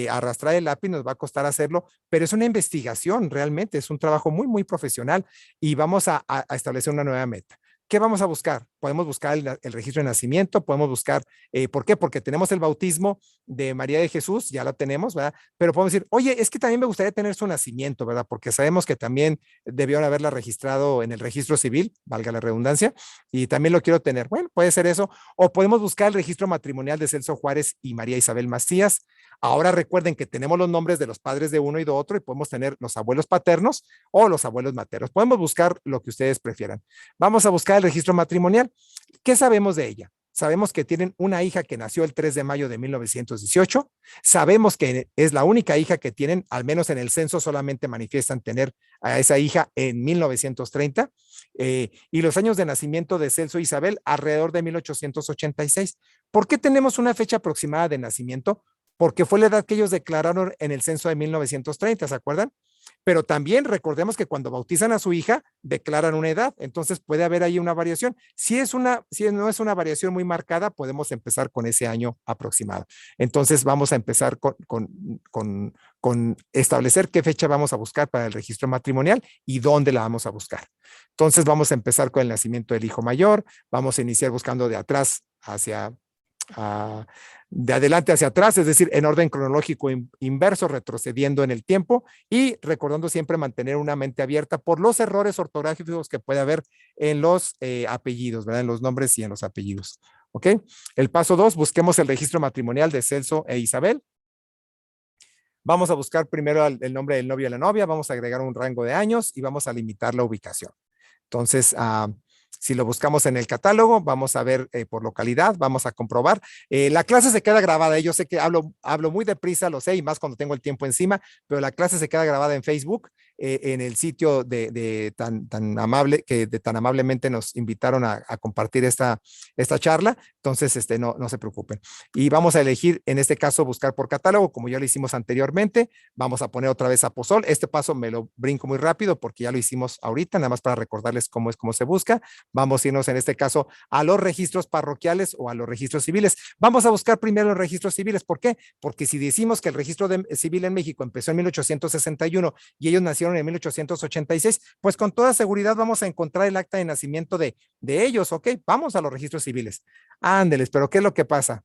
arrastrar el lápiz, nos va a costar hacerlo, pero es una investigación realmente, es un trabajo muy, muy profesional y vamos a establecer una nueva meta. ¿Qué vamos a buscar? Podemos buscar el registro de nacimiento, podemos buscar, ¿por qué? Porque tenemos el bautismo de María de Jesús, ya lo tenemos, ¿verdad? Pero podemos decir, oye, es que también me gustaría tener su nacimiento, ¿verdad? Porque sabemos que también debieron haberla registrado en el registro civil, valga la redundancia, y también lo quiero tener. Bueno, puede ser eso. O podemos buscar el registro matrimonial de Celso Juárez y María Isabel Macías. Ahora recuerden que tenemos los nombres de los padres de uno y de otro y podemos tener los abuelos paternos o los abuelos maternos. Podemos buscar lo que ustedes prefieran. Vamos a buscar el registro matrimonial. ¿Qué sabemos de ella? Sabemos que tienen una hija que nació el 3 de mayo de 1918. Sabemos que es la única hija que tienen, al menos en el censo solamente manifiestan tener a esa hija en 1930. Y los años de nacimiento de Celso e Isabel alrededor de 1886. ¿Por qué tenemos una fecha aproximada de nacimiento? Porque fue la edad que ellos declararon en el censo de 1930, ¿se acuerdan? Pero también recordemos que cuando bautizan a su hija, declaran una edad, entonces puede haber ahí una variación. Si no es una variación muy marcada, podemos empezar con ese año aproximado. Entonces vamos a empezar con establecer qué fecha vamos a buscar para el registro matrimonial y dónde la vamos a buscar. Entonces vamos a empezar con el nacimiento del hijo mayor, vamos a iniciar buscando de atrás hacia de adelante hacia atrás, es decir, en orden cronológico inverso, retrocediendo en el tiempo y recordando siempre mantener una mente abierta por los errores ortográficos que puede haber en los apellidos, ¿verdad? En los nombres y en los apellidos. ¿Ok? El paso 2, busquemos el registro matrimonial de Celso e Isabel. Vamos a buscar primero el nombre del novio y la novia, vamos a agregar un rango de años y vamos a limitar la ubicación. Entonces, si lo buscamos en el catálogo, vamos a ver por localidad, vamos a comprobar. La clase se queda grabada. Yo sé que hablo muy deprisa, lo sé, y más cuando tengo el tiempo encima, pero la clase se queda grabada en Facebook, en el sitio tan amablemente nos invitaron a compartir esta charla. Entonces, no se preocupen. Y vamos a elegir, en este caso, buscar por catálogo, como ya lo hicimos anteriormente. Vamos a poner otra vez Aposol. Este paso me lo brinco muy rápido porque ya lo hicimos ahorita, nada más para recordarles cómo se busca. Vamos a irnos en este caso a los registros parroquiales o a los registros civiles. Vamos a buscar primero los registros civiles. ¿Por qué? Porque si decimos que el registro civil en México empezó en 1861 y ellos nacieron en 1886, pues con toda seguridad vamos a encontrar el acta de nacimiento de ellos, ¿ok? Vamos a los registros civiles. Ándeles, pero ¿qué es lo que pasa?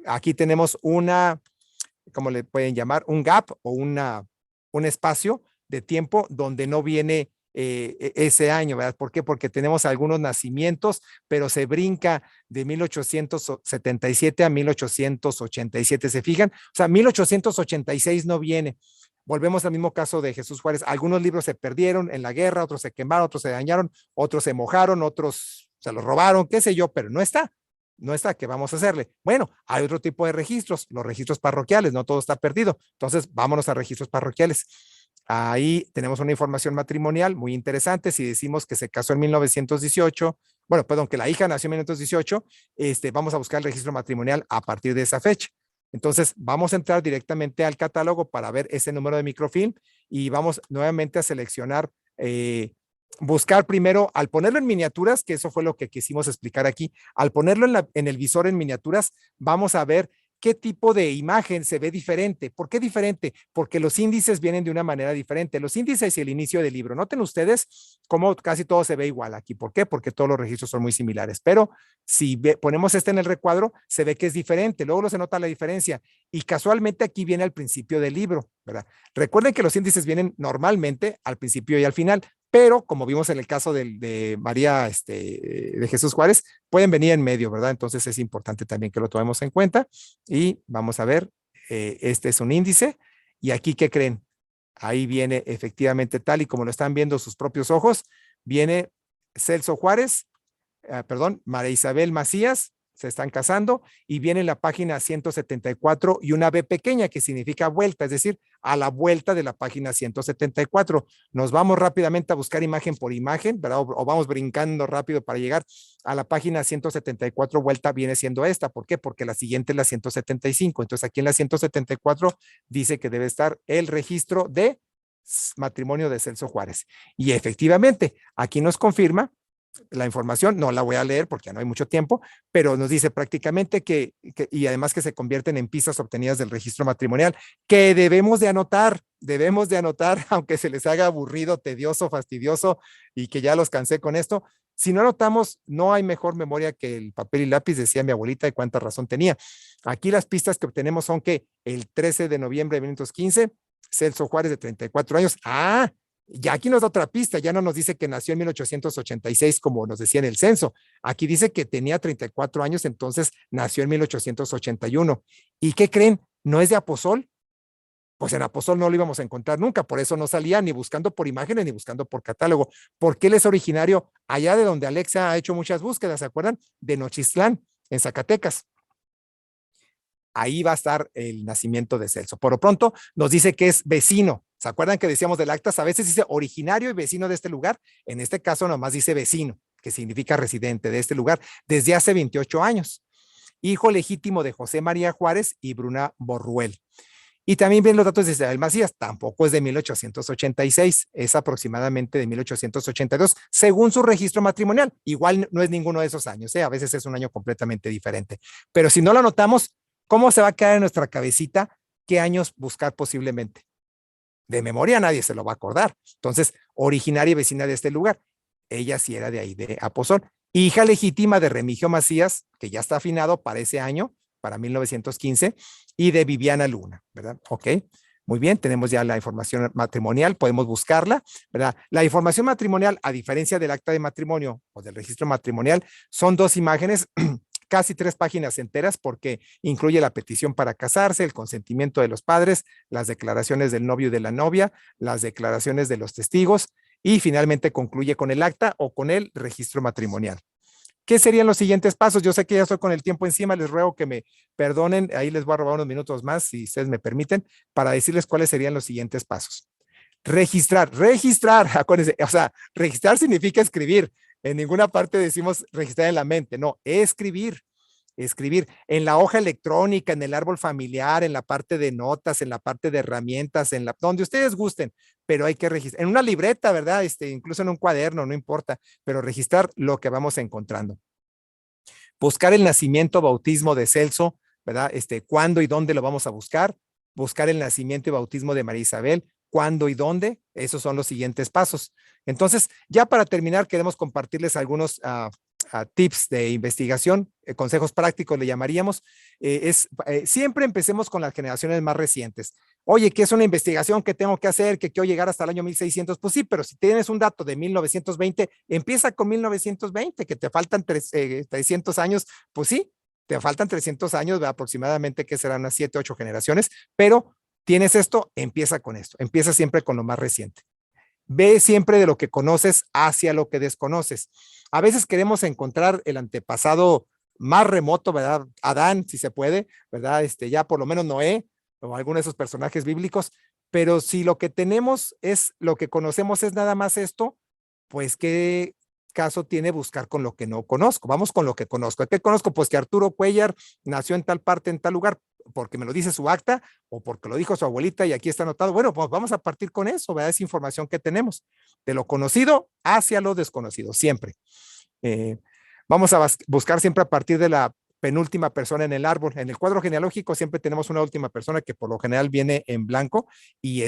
Aquí tenemos ¿cómo le pueden llamar? Un gap o un espacio de tiempo donde no viene ese año, ¿verdad? ¿Por qué? Porque tenemos algunos nacimientos, pero se brinca de 1877 a 1887, ¿se fijan? O sea, 1886 no viene. Volvemos al mismo caso de Jesús Juárez. Algunos libros se perdieron en la guerra, otros se quemaron, otros se dañaron, otros se mojaron, otros se los robaron, qué sé yo, pero no está. No está, ¿qué vamos a hacerle? Bueno, hay otro tipo de registros, los registros parroquiales, no todo está perdido. Entonces, vámonos a registros parroquiales. Ahí tenemos una información matrimonial muy interesante. Si decimos que se casó en 1918, bueno, perdón, que la hija nació en 1918, vamos a buscar el registro matrimonial a partir de esa fecha. Entonces, vamos a entrar directamente al catálogo para ver ese número de microfilm y vamos nuevamente a seleccionar, buscar primero, al ponerlo en miniaturas, que eso fue lo que quisimos explicar aquí, al ponerlo en el visor en miniaturas, vamos a ver qué tipo de imagen se ve diferente. ¿Por qué diferente? Porque los índices vienen de una manera diferente. Los índices y el inicio del libro. Noten ustedes cómo casi todo se ve igual aquí. ¿Por qué? Porque todos los registros son muy similares. Pero si ponemos en el recuadro, se ve que es diferente. Luego se nota la diferencia. Y casualmente aquí viene al principio del libro, ¿verdad? Recuerden que los índices vienen normalmente al principio y al final. Pero como vimos en el caso de María, de Jesús Juárez, pueden venir en medio, ¿verdad? Entonces es importante también que lo tomemos en cuenta. Y vamos a ver, este es un índice. Y aquí, ¿qué creen? Ahí viene efectivamente tal y como lo están viendo sus propios ojos, viene Celso Juárez, perdón, María Isabel Macías se están casando, y viene la página 174 y una B pequeña que significa vuelta, es decir, a la vuelta de la página 174. Nos vamos rápidamente a buscar imagen por imagen, ¿verdad? O vamos brincando rápido para llegar a la página 174, vuelta viene siendo esta. ¿Por qué? Porque la siguiente es la 175. Entonces aquí en la 174 dice que debe estar el registro de matrimonio de Celso Juárez. Y efectivamente, aquí nos confirma la información, no la voy a leer porque ya no hay mucho tiempo, pero nos dice prácticamente y además que se convierten en pistas obtenidas del registro matrimonial, que debemos de anotar, aunque se les haga aburrido, tedioso, fastidioso y que ya los cansé con esto. Si no anotamos, no hay mejor memoria que el papel y lápiz, decía mi abuelita, y cuánta razón tenía. Aquí las pistas que obtenemos son que el 13 de noviembre de 1915, Celso Juárez de 34 años, ya aquí nos da otra pista, ya no nos dice que nació en 1886 como nos decía en el censo, aquí dice que tenía 34 años, entonces nació en 1881. ¿Y qué creen? ¿No es de Aposol? Pues en Aposol no lo íbamos a encontrar nunca, por eso no salía ni buscando por imágenes ni buscando por catálogo, porque él es originario allá de donde Alexa ha hecho muchas búsquedas, ¿se acuerdan? De Nochistlán, en Zacatecas. Ahí va a estar el nacimiento de Celso. Por lo pronto nos dice que es vecino. ¿Se acuerdan que decíamos del actas? A veces dice originario y vecino de este lugar. En este caso nomás dice vecino, que significa residente de este lugar desde hace 28 años. Hijo legítimo de José María Juárez y Bruna Borruel. Y también ven los datos de Isabel Macías, tampoco es de 1886, es aproximadamente de 1882, según su registro matrimonial. Igual no es ninguno de esos años, a veces es un año completamente diferente. Pero si no lo anotamos, ¿cómo se va a quedar en nuestra cabecita qué años buscar posiblemente? De memoria nadie se lo va a acordar. Entonces, originaria y vecina de este lugar. Ella sí era de ahí, de Aposol. Hija legítima de Remigio Macías, que ya está afinado para ese año, para 1915, y de Viviana Luna, ¿verdad? Ok, muy bien, tenemos ya la información matrimonial, podemos buscarla, ¿verdad? La información matrimonial, a diferencia del acta de matrimonio o del registro matrimonial, son dos imágenes casi 3 páginas enteras porque incluye la petición para casarse, el consentimiento de los padres, las declaraciones del novio y de la novia, las declaraciones de los testigos y finalmente concluye con el acta o con el registro matrimonial. ¿Qué serían los siguientes pasos? Yo sé que ya estoy con el tiempo encima, les ruego que me perdonen, ahí les voy a robar unos minutos más, si ustedes me permiten, para decirles cuáles serían los siguientes pasos. Registrar, acuérdense, o sea, registrar significa escribir. En ninguna parte decimos registrar en la mente, no, escribir en la hoja electrónica, en el árbol familiar, en la parte de notas, en la parte de herramientas, donde ustedes gusten, pero hay que registrar, en una libreta, ¿verdad? Incluso en un cuaderno, no importa, pero registrar lo que vamos encontrando. Buscar el nacimiento, bautismo de Celso, ¿verdad? ¿Cuándo y dónde lo vamos a buscar? Buscar el nacimiento y bautismo de María Isabel, ¿cuándo y dónde? Esos son los siguientes pasos. Entonces, ya para terminar, queremos compartirles algunos tips de investigación, consejos prácticos le llamaríamos. Siempre empecemos con las generaciones más recientes. Oye, ¿qué es una investigación que tengo que hacer? Que quiero llegar hasta el año 1600. Pues sí, pero si tienes un dato de 1920, empieza con 1920, que te faltan 300 años. Pues sí, te faltan 300 años, aproximadamente, que serán unas 7, 8 generaciones, pero tienes esto, empieza con esto. Empieza siempre con lo más reciente. Ve siempre de lo que conoces hacia lo que desconoces. A veces queremos encontrar el antepasado más remoto, ¿verdad? Adán, si se puede, ¿verdad? Ya por lo menos Noé o alguno de esos personajes bíblicos, pero si lo que tenemos es, lo que conocemos es nada más esto, pues qué caso tiene buscar con lo que no conozco. Vamos con lo que conozco. ¿Qué conozco? Pues que Arturo Cuellar nació en tal parte, en tal lugar, porque me lo dice su acta o porque lo dijo su abuelita y aquí está anotado. Bueno, pues vamos a partir con eso, ¿verdad? Esa información que tenemos de lo conocido hacia lo desconocido, siempre. Vamos a buscar siempre a partir de la penúltima persona en el árbol. En el cuadro genealógico siempre tenemos una última persona que por lo general viene en blanco y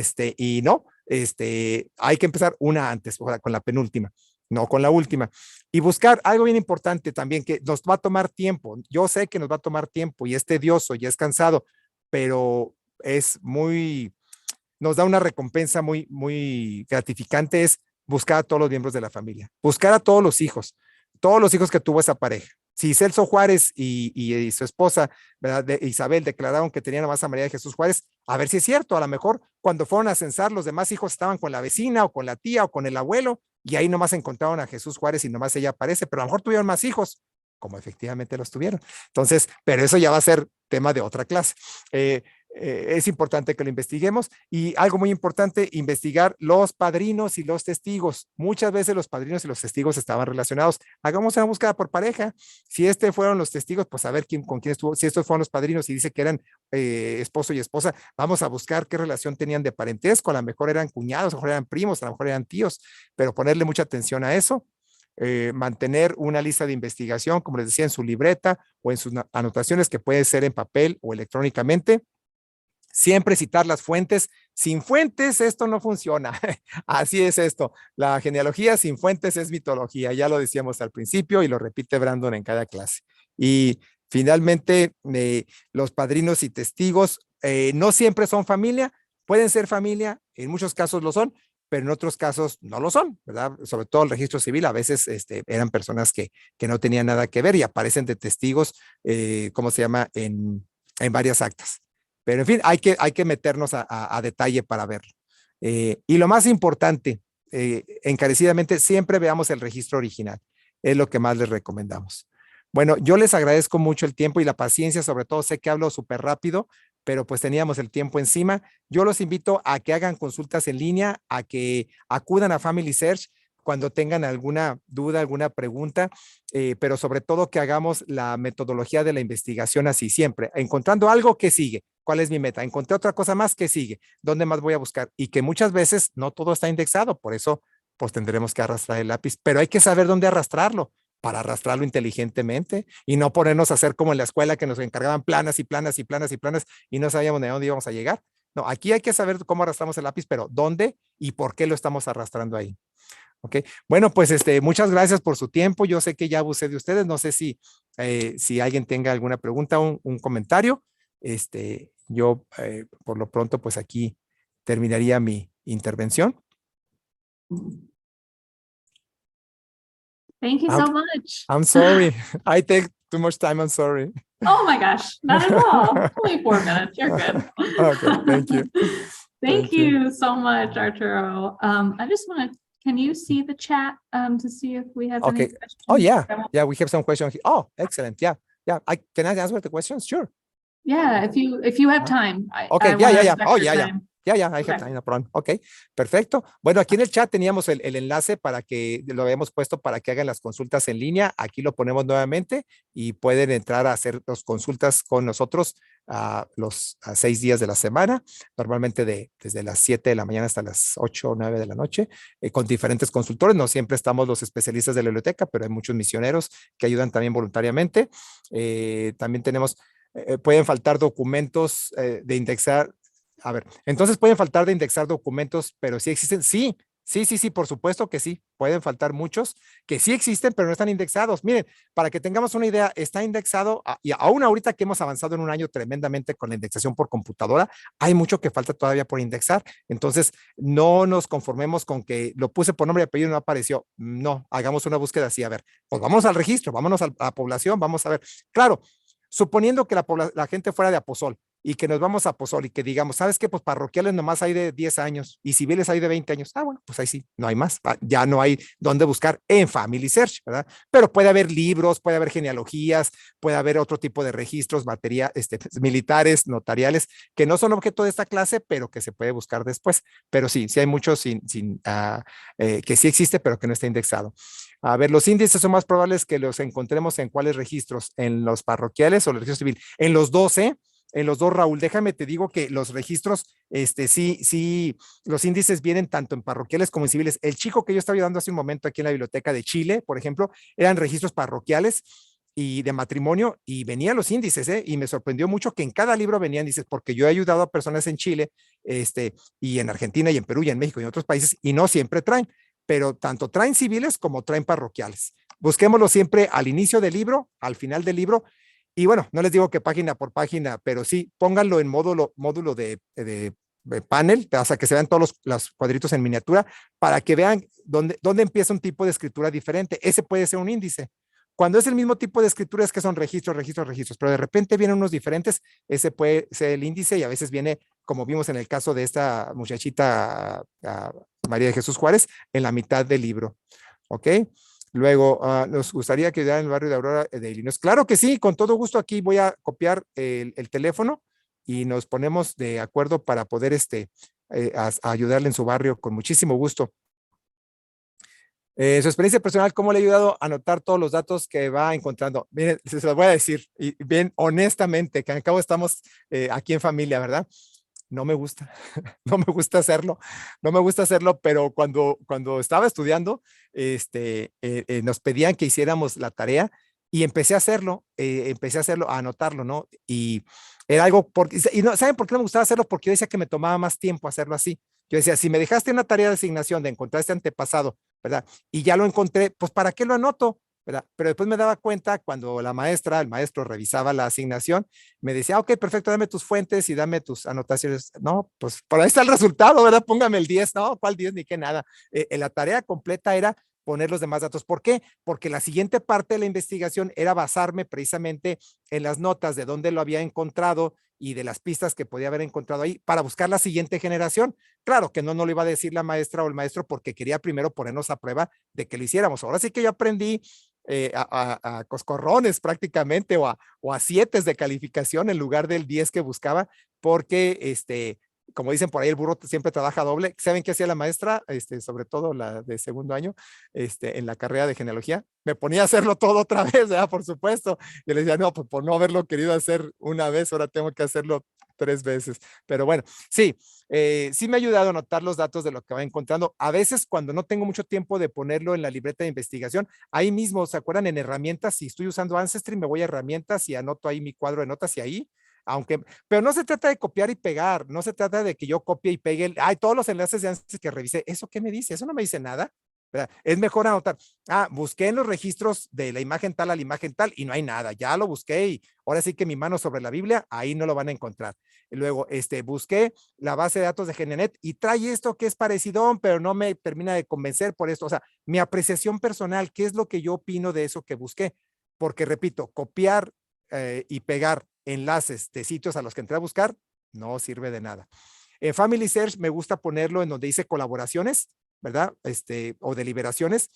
no, hay que empezar una antes, o sea, con la penúltima, no con la última. Y buscar algo bien importante también que nos va a tomar tiempo. Yo sé que nos va a tomar tiempo y es tedioso y es cansado, pero nos da una recompensa muy, muy gratificante, es buscar a todos los miembros de la familia, buscar a todos los hijos que tuvo esa pareja. Si Celso Juárez y su esposa, ¿verdad? Isabel, declararon que tenían más a María de Jesús Juárez, a ver si es cierto, a lo mejor cuando fueron a censar, los demás hijos estaban con la vecina o con la tía o con el abuelo, y ahí nomás encontraron a Jesús Juárez y nomás ella aparece, pero a lo mejor tuvieron más hijos. como efectivamente los tuvieron. Entonces, pero eso ya va a ser tema de otra clase. Es importante que lo investiguemos y algo muy importante, investigar los padrinos y los testigos. Muchas veces los padrinos y los testigos estaban relacionados. Hagamos una búsqueda por pareja. Si fueron los testigos, pues a ver con quién estuvo. Si estos fueron los padrinos y dice que eran esposo y esposa, vamos a buscar qué relación tenían de parentesco. A lo mejor eran cuñados, a lo mejor eran primos, a lo mejor eran tíos, pero ponerle mucha atención a eso. Mantener una lista de investigación, como les decía, en su libreta o en sus anotaciones, que puede ser en papel o electrónicamente. Siempre citar las fuentes. Sin fuentes esto no funciona. Así es esto. La genealogía sin fuentes es mitología. Ya lo decíamos al principio y lo repite Brandon en cada clase. Y finalmente, los padrinos y testigos no siempre son familia. Pueden ser familia, en muchos casos lo son, pero en otros casos no lo son, ¿verdad? Sobre todo el registro civil, a veces eran personas que no tenían nada que ver y aparecen de testigos, ¿cómo se llama? En varias actas. Pero en fin, hay que meternos a detalle para verlo. Y lo más importante, encarecidamente, siempre veamos el registro original. Es lo que más les recomendamos. Bueno, yo les agradezco mucho el tiempo y la paciencia, sobre todo sé que hablo súper rápido, pero pues teníamos el tiempo encima. Yo los invito a que hagan consultas en línea, a que acudan a Family Search cuando tengan alguna duda, alguna pregunta, pero sobre todo que hagamos la metodología de la investigación así siempre, encontrando algo que sigue. ¿Cuál es mi meta? Encontré otra cosa más que sigue. ¿Dónde más voy a buscar? Y que muchas veces no todo está indexado, por eso pues tendremos que arrastrar el lápiz, pero hay que saber dónde arrastrarlo para arrastrarlo inteligentemente y no ponernos a hacer como en la escuela que nos encargaban planas y planas y planas y planas y no sabíamos de dónde íbamos a llegar. No, aquí hay que saber cómo arrastramos el lápiz, pero dónde y por qué lo estamos arrastrando ahí. Ok, bueno, pues muchas gracias por su tiempo. Yo sé que ya abusé de ustedes. No sé si alguien tenga alguna pregunta, un comentario. Yo por lo pronto, pues aquí terminaría mi intervención. Thank you so much. I'm sorry. I take too much time. I'm sorry. Oh my gosh, not at all. Only 4 minutes. You're good. Okay, thank you. Thank you so much, Arturo. I just want to, can you see the chat to see if we have any questions? Oh, yeah. Yeah, we have some questions. Oh, excellent. Yeah. Yeah. Can I answer the questions? Sure. Yeah, if you have time. Okay, yeah. Oh, yeah. I have time, no problem. Ok, perfecto. Bueno, aquí en el chat teníamos el enlace para que lo habíamos puesto para que hagan las consultas en línea. Aquí lo ponemos nuevamente y pueden entrar a hacer las consultas con nosotros los 6 días de la semana, normalmente desde las 7 de la mañana hasta las 8 o 9 de la noche, con diferentes consultores. No siempre estamos los especialistas de la biblioteca, pero hay muchos misioneros que ayudan también voluntariamente. También tenemos, pueden faltar documentos de indexar. A ver, entonces pueden faltar de indexar documentos, pero sí existen. Sí, por supuesto que sí. Pueden faltar muchos que sí existen, pero no están indexados. Miren, para que tengamos una idea, está indexado, y aún ahorita que hemos avanzado en un año tremendamente con la indexación por computadora, hay mucho que falta todavía por indexar. Entonces, no nos conformemos con que lo puse por nombre y apellido y no apareció. No, hagamos una búsqueda así. A ver, pues vamos al registro, vámonos a la población, vamos a ver. Claro, suponiendo que la gente fuera de Aposol y que nos vamos a Aposol y que digamos, ¿sabes qué? Pues parroquiales nomás hay de 10 años y civiles hay de 20 años. Bueno, pues ahí sí, no hay más. Ya no hay dónde buscar en Family Search, ¿verdad? Pero puede haber libros, puede haber genealogías, puede haber otro tipo de registros, militares, notariales, que no son objeto de esta clase, pero que se puede buscar después. Pero sí hay muchos que sí existe, pero que no está indexado. A ver, los índices son más probables que los encontremos en cuáles registros, en los parroquiales o el registro civil. En los 12, Raúl, déjame te digo que los registros, sí, los índices vienen tanto en parroquiales como en civiles. El chico que yo estaba ayudando hace un momento aquí en la Biblioteca de Chile, por ejemplo, eran registros parroquiales y de matrimonio y venían los índices, y me sorprendió mucho que en cada libro venían índices, porque yo he ayudado a personas en Chile, y en Argentina y en Perú y en México y en otros países, y no siempre traen, pero tanto traen civiles como traen parroquiales. Busquémoslo siempre al inicio del libro, al final del libro, y bueno, no les digo que página por página, pero sí, pónganlo en módulo de panel, o sea, que se vean todos los cuadritos en miniatura, para que vean dónde empieza un tipo de escritura diferente. Ese puede ser un índice. Cuando es el mismo tipo de escritura es que son registros, pero de repente vienen unos diferentes, ese puede ser el índice y a veces viene, como vimos en el caso de esta muchachita María de Jesús Juárez, en la mitad del libro. ¿Ok? Luego, nos gustaría que en el barrio de Aurora de Illinois. Claro que sí, con todo gusto. Aquí voy a copiar el teléfono y nos ponemos de acuerdo para poder a ayudarle en su barrio con muchísimo gusto. Su experiencia personal, ¿cómo le ha ayudado a anotar todos los datos que va encontrando? Miren, se los voy a decir, y bien honestamente, que al cabo estamos aquí en familia, ¿verdad? No me gusta, no me gusta hacerlo, no me gusta hacerlo, pero cuando estaba estudiando, nos pedían que hiciéramos la tarea y empecé a hacerlo, a anotarlo, ¿no? Y era algo, y no, ¿saben por qué no me gustaba hacerlo? Porque yo decía que me tomaba más tiempo hacerlo así. Yo decía, si me dejaste una tarea de asignación de encontrar este antepasado, ¿verdad? Y ya lo encontré, pues ¿para qué lo anoto? ¿Verdad? Pero después me daba cuenta cuando el maestro revisaba la asignación, me decía, ok, perfecto, dame tus fuentes y dame tus anotaciones. No, pues por ahí está el resultado, ¿verdad? Póngame el 10, no, ¿cuál 10 ni qué nada? La tarea completa era poner los demás datos. ¿Por qué? Porque la siguiente parte de la investigación era basarme precisamente en las notas de dónde lo había encontrado y de las pistas que podía haber encontrado ahí para buscar la siguiente generación. Claro que no lo iba a decir la maestra o el maestro porque quería primero ponernos a prueba de que lo hiciéramos. Ahora sí que yo aprendí a coscorrones prácticamente o a 7 de calificación en lugar del 10 que buscaba, porque como dicen por ahí, el burro siempre trabaja doble. ¿Saben qué hacía la maestra? Sobre todo la de segundo año, en la carrera de genealogía. Me ponía a hacerlo todo otra vez, ¿verdad? Por supuesto. Y le decía, no, pues por no haberlo querido hacer una vez, ahora tengo que hacerlo 3 veces. Pero bueno, sí, sí me ha ayudado a anotar los datos de lo que va encontrando. A veces cuando no tengo mucho tiempo de ponerlo en la libreta de investigación, ahí mismo, ¿se acuerdan? En herramientas, si estoy usando Ancestry, me voy a herramientas y anoto ahí mi cuadro de notas y ahí, pero no se trata de copiar y pegar, no se trata de que yo copie y pegue, todos los enlaces de Ancestry que revisé, ¿eso qué me dice? Eso no me dice nada. ¿Verdad? Es mejor anotar, busqué en los registros de la imagen tal a la imagen tal y no hay nada, ya lo busqué y ahora sí que mi mano sobre la Biblia, ahí no lo van a encontrar. Y luego, busqué la base de datos de GeneNet y trae esto que es parecido, pero no me termina de convencer por esto. O sea, mi apreciación personal, ¿qué es lo que yo opino de eso que busqué? Porque repito, copiar y pegar enlaces de sitios a los que entré a buscar no sirve de nada. En Family Search me gusta ponerlo en donde dice colaboraciones, ¿verdad? O deliberaciones.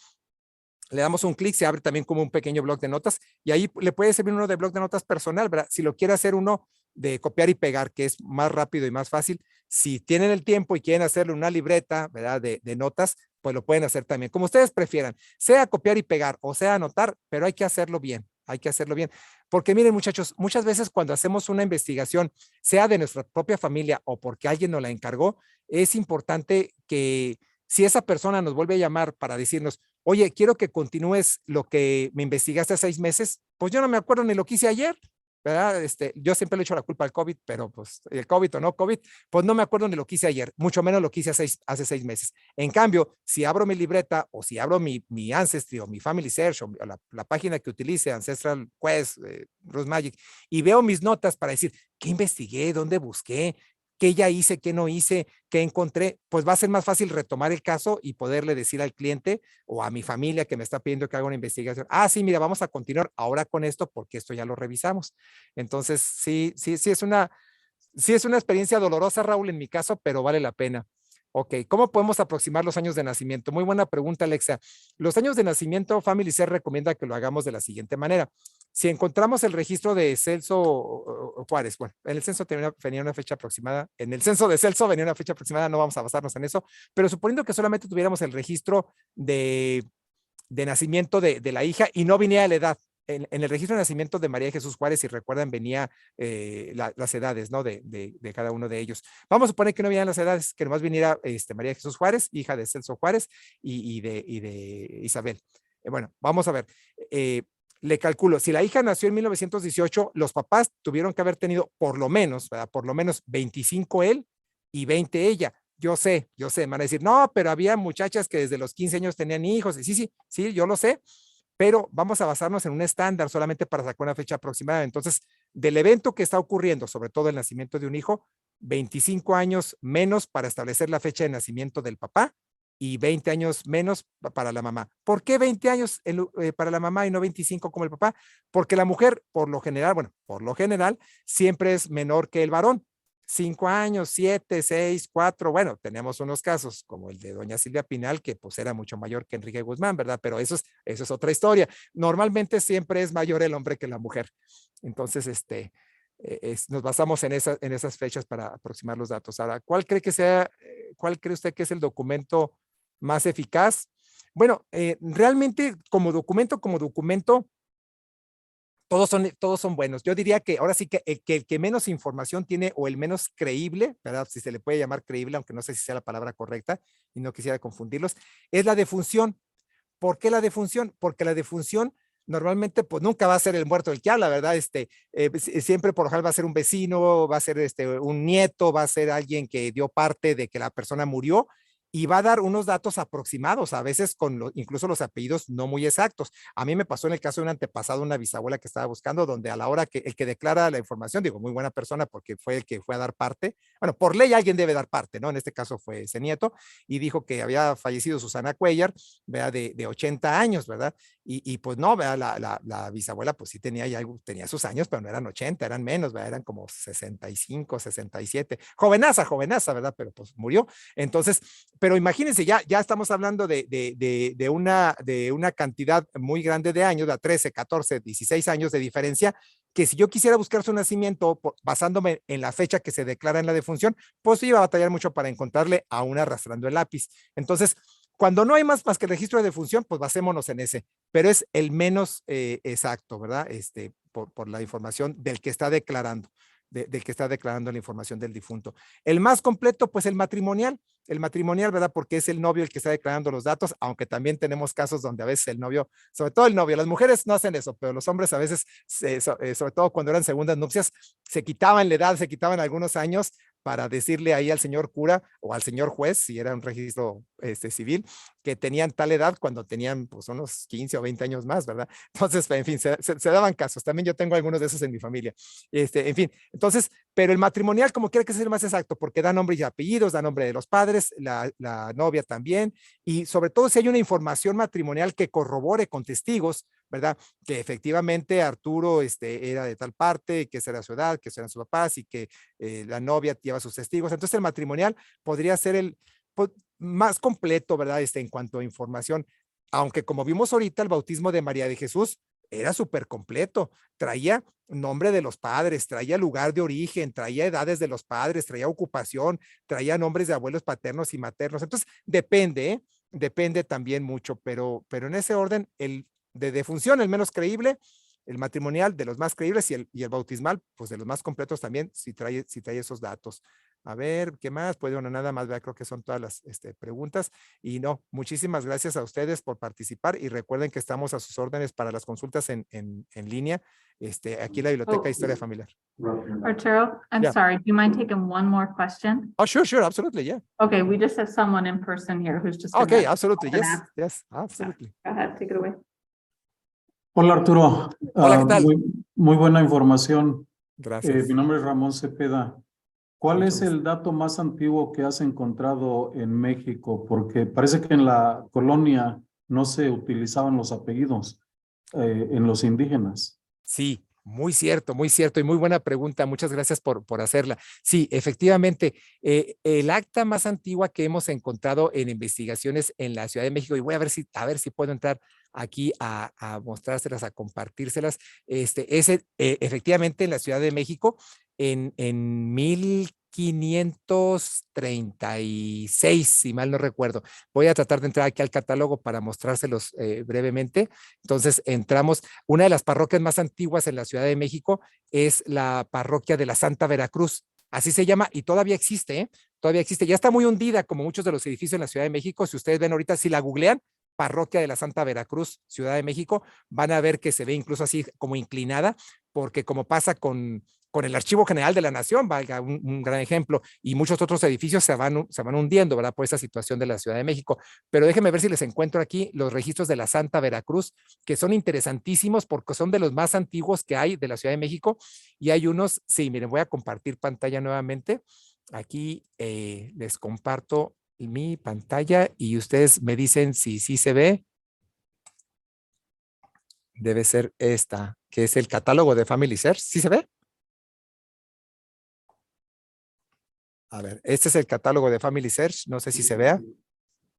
Le damos un clic, se abre también como un pequeño blog de notas y ahí le puede servir uno de blog de notas personal, ¿verdad? Si lo quiere hacer uno de copiar y pegar, que es más rápido y más fácil, si tienen el tiempo y quieren hacerle una libreta, ¿verdad? De notas, pues lo pueden hacer también, como ustedes prefieran, sea copiar y pegar o sea anotar, pero hay que hacerlo bien, hay que hacerlo bien. Porque miren muchachos, muchas veces cuando hacemos una investigación, sea de nuestra propia familia o porque alguien nos la encargó, es importante que si esa persona nos vuelve a llamar para decirnos, oye, quiero que continúes lo que me investigaste hace 6 meses, pues yo no me acuerdo ni lo que hice ayer, ¿verdad? Yo siempre le echo la culpa al COVID, pero pues el COVID o no COVID, pues no me acuerdo ni lo que hice ayer, mucho menos lo que hice hace 6 meses. En cambio, si abro mi libreta o si abro mi Ancestry o mi Family Search o la página que utilice, Ancestral Quest, Rose Magic, y veo mis notas para decir, ¿qué investigué? ¿Dónde busqué? ¿Qué ya hice? ¿Qué no hice? ¿Qué encontré? Pues va a ser más fácil retomar el caso y poderle decir al cliente o a mi familia que me está pidiendo que haga una investigación. Sí, mira, vamos a continuar ahora con esto porque esto ya lo revisamos. Entonces, sí es una experiencia dolorosa, Raúl, en mi caso, pero vale la pena. Ok, ¿cómo podemos aproximar los años de nacimiento? Muy buena pregunta, Alexa. Los años de nacimiento, Family Care recomienda que lo hagamos de la siguiente manera. Si encontramos el registro de Celso Juárez, bueno, en el censo venía una fecha aproximada, en el censo de Celso venía una fecha aproximada, no vamos a basarnos en eso, pero suponiendo que solamente tuviéramos el registro de nacimiento de la hija y no viniera la edad. En el registro de nacimiento de María Jesús Juárez, si recuerdan, venía las edades, ¿no? De cada uno de ellos. Vamos a suponer que no vinieran las edades, que nomás viniera María Jesús Juárez, hija de Celso Juárez y de Isabel. Bueno, vamos a ver. Le calculo, si la hija nació en 1918, los papás tuvieron que haber tenido por lo menos, ¿verdad? Por lo menos 25 él y 20 ella. Yo sé, me van a decir, no, pero había muchachas que desde los 15 años tenían hijos. Sí, yo lo sé, pero vamos a basarnos en un estándar solamente para sacar una fecha aproximada. Entonces, del evento que está ocurriendo, sobre todo el nacimiento de un hijo, 25 años menos para establecer la fecha de nacimiento del papá y 20 años menos para la mamá. ¿Por qué 20 años para la mamá y no 25 como el papá? Porque la mujer, por lo general, siempre es menor que el varón. 5 años, 7, 6, 4, bueno, tenemos unos casos como el de doña Silvia Pinal, que pues era mucho mayor que Enrique Guzmán, ¿verdad? Pero eso es otra historia. Normalmente siempre es mayor el hombre que la mujer. Entonces, nos basamos en esas fechas para aproximar los datos. Ahora, ¿cuál cree usted que es el documento más eficaz? Bueno, realmente como documento, todos son buenos. Yo diría que ahora sí que el que menos información tiene o el menos creíble, ¿verdad? Si se le puede llamar creíble, aunque no sé si sea la palabra correcta y no quisiera confundirlos, es la defunción. ¿Por qué la defunción? Porque la defunción normalmente pues nunca va a ser el muerto el que habla, ¿verdad? Siempre por lo general va a ser un vecino, va a ser un nieto, va a ser alguien que dio parte de que la persona murió y va a dar unos datos aproximados, a veces con incluso los apellidos no muy exactos. A mí me pasó en el caso de un antepasado, una bisabuela que estaba buscando, donde a la hora que el que declara la información, digo, muy buena persona porque fue el que fue a dar parte, bueno, por ley alguien debe dar parte, ¿no? En este caso fue ese nieto, y dijo que había fallecido Susana Cuellar, ¿verdad? De 80 años, ¿verdad? Y pues no, ¿verdad? La bisabuela pues sí tenía sus años, pero no eran 80, eran menos, ¿verdad? Eran como 65, 67, jovenaza, ¿verdad? Pero pues murió. Entonces, pero imagínense, ya estamos hablando de una cantidad muy grande de años, de 13, 14, 16 años de diferencia, que si yo quisiera buscar su nacimiento basándome en la fecha que se declara en la defunción, pues iba a batallar mucho para encontrarle aún arrastrando el lápiz. Entonces, cuando no hay más que el registro de defunción, pues basémonos en ese, pero es el menos exacto, ¿verdad? Por la información del que está declarando, del que está declarando la información del difunto. El más completo, pues el matrimonial, ¿verdad? Porque es el novio el que está declarando los datos, aunque también tenemos casos donde a veces el novio, sobre todo el novio, las mujeres no hacen eso, pero los hombres a veces, sobre todo cuando eran segundas nupcias, se quitaban la edad, se quitaban algunos años para decirle ahí al señor cura o al señor juez, si era un registro civil, que tenían tal edad cuando tenían pues unos 15 o 20 años más, ¿verdad? Entonces, en fin, se daban casos. También yo tengo algunos de esos en mi familia. En fin, entonces, pero el matrimonial como quiera que sea más exacto, porque da nombre y apellidos, da nombre de los padres, la novia también, y sobre todo si hay una información matrimonial que corrobore con testigos, ¿verdad? Que efectivamente Arturo era de tal parte, que esa era su edad, que eran sus papás y que la novia lleva sus testigos. Entonces el matrimonial podría ser el pues, más completo, ¿verdad? En cuanto a información, aunque como vimos ahorita, el bautismo de María de Jesús era súper completo, traía nombre de los padres, traía lugar de origen, traía edades de los padres, traía ocupación, traía nombres de abuelos paternos y maternos. Entonces, depende también mucho, pero en ese orden, el de defunción, el menos creíble, el matrimonial de los más creíbles y el bautismal, pues de los más completos también, si trae esos datos. A ver, ¿qué más? Pues bueno, nada más, creo que son todas las preguntas. Y no, muchísimas gracias a ustedes por participar y recuerden que estamos a sus órdenes para las consultas en línea, aquí en la Biblioteca de Historia Familiar. Arturo, I'm Yeah. sorry, do you mind taking one more question? Oh, sure, absolutely, yeah. Okay, we just have someone in person here who's just Okay, gonna absolutely, open yes, up. yes, absolutely. Go ahead, take it away. Hola Arturo. Hola, ¿qué tal? Muy buena información. Gracias. Mi nombre es Ramón Cepeda. ¿Cuál Mucho es gusto. el dato más antiguo que has encontrado en México? Porque parece que en la colonia no se utilizaban los apellidos en los indígenas. Sí, muy cierto y muy buena pregunta. Muchas gracias por hacerla. Sí, efectivamente, el acta más antigua que hemos encontrado en investigaciones en la Ciudad de México, y voy a ver si puedo entrar aquí a mostrárselas, a compartírselas, efectivamente en la Ciudad de México en 1536, si mal no recuerdo. Voy a tratar de entrar aquí al catálogo para mostrárselos brevemente. Entonces entramos. Una de las parroquias más antiguas en la Ciudad de México es la parroquia de la Santa Veracruz. Así se llama y todavía existe, ¿eh? Todavía existe. Ya está muy hundida como muchos de los edificios en la Ciudad de México. Si ustedes ven ahorita, si la googlean, parroquia de la Santa Veracruz, Ciudad de México, van a ver que se ve incluso así como inclinada, porque como pasa con el Archivo General de la Nación, valga un gran ejemplo, y muchos otros edificios se van hundiendo, ¿verdad? Por esa situación de la Ciudad de México. Pero déjenme ver si les encuentro aquí los registros de la Santa Veracruz, que son interesantísimos porque son de los más antiguos que hay de la Ciudad de México, y hay unos, sí, miren, voy a compartir pantalla nuevamente. Aquí les comparto mi pantalla y ustedes me dicen si sí se ve. Debe ser esta, que es el catálogo de Family Search. ¿Sí se ve? A ver, este es el catálogo de Family Search. No sé si se vea.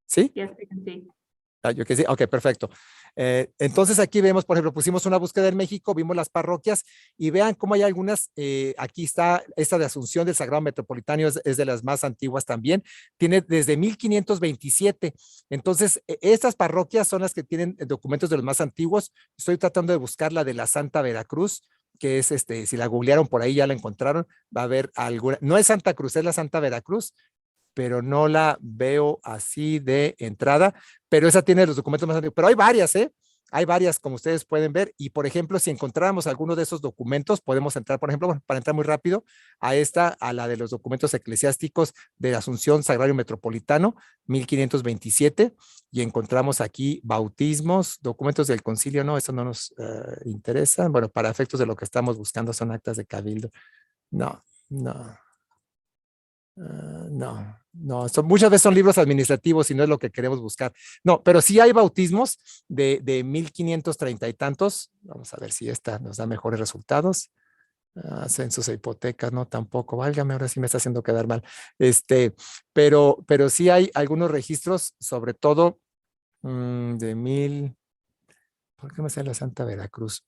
¿Sí? Yes, we can see. Yo que sí, ok, perfecto. Entonces aquí vemos, por ejemplo, pusimos una búsqueda en México, vimos las parroquias y vean cómo hay algunas, aquí está esta de Asunción del Sagrado Metropolitano, es de las más antiguas también, tiene desde 1527. Entonces, estas parroquias son las que tienen documentos de los más antiguos. Estoy tratando de buscar la de la Santa Veracruz, que es si la googlearon por ahí ya la encontraron, va a haber alguna, no es Santa Cruz, es la Santa Veracruz, pero no la veo así de entrada, pero esa tiene los documentos más antiguos, pero hay varias, ¿eh? Hay varias, como ustedes pueden ver, y por ejemplo, si encontráramos alguno de esos documentos, podemos entrar, por ejemplo, para entrar muy rápido, a la de los documentos eclesiásticos de Asunción Sagrario Metropolitano, 1527, y encontramos aquí bautismos, documentos del concilio, no, eso no nos interesa, bueno, para efectos de lo que estamos buscando son actas de cabildo, no, no. No, muchas veces son libros administrativos y no es lo que queremos buscar. No, pero sí hay bautismos de 1530 y tantos. Vamos a ver si esta nos da mejores resultados. Censos e hipotecas, no, tampoco. Válgame, ahora sí me está haciendo quedar mal. Pero sí hay algunos registros, sobre todo de 1000. ¿Por qué me sale la Santa Veracruz?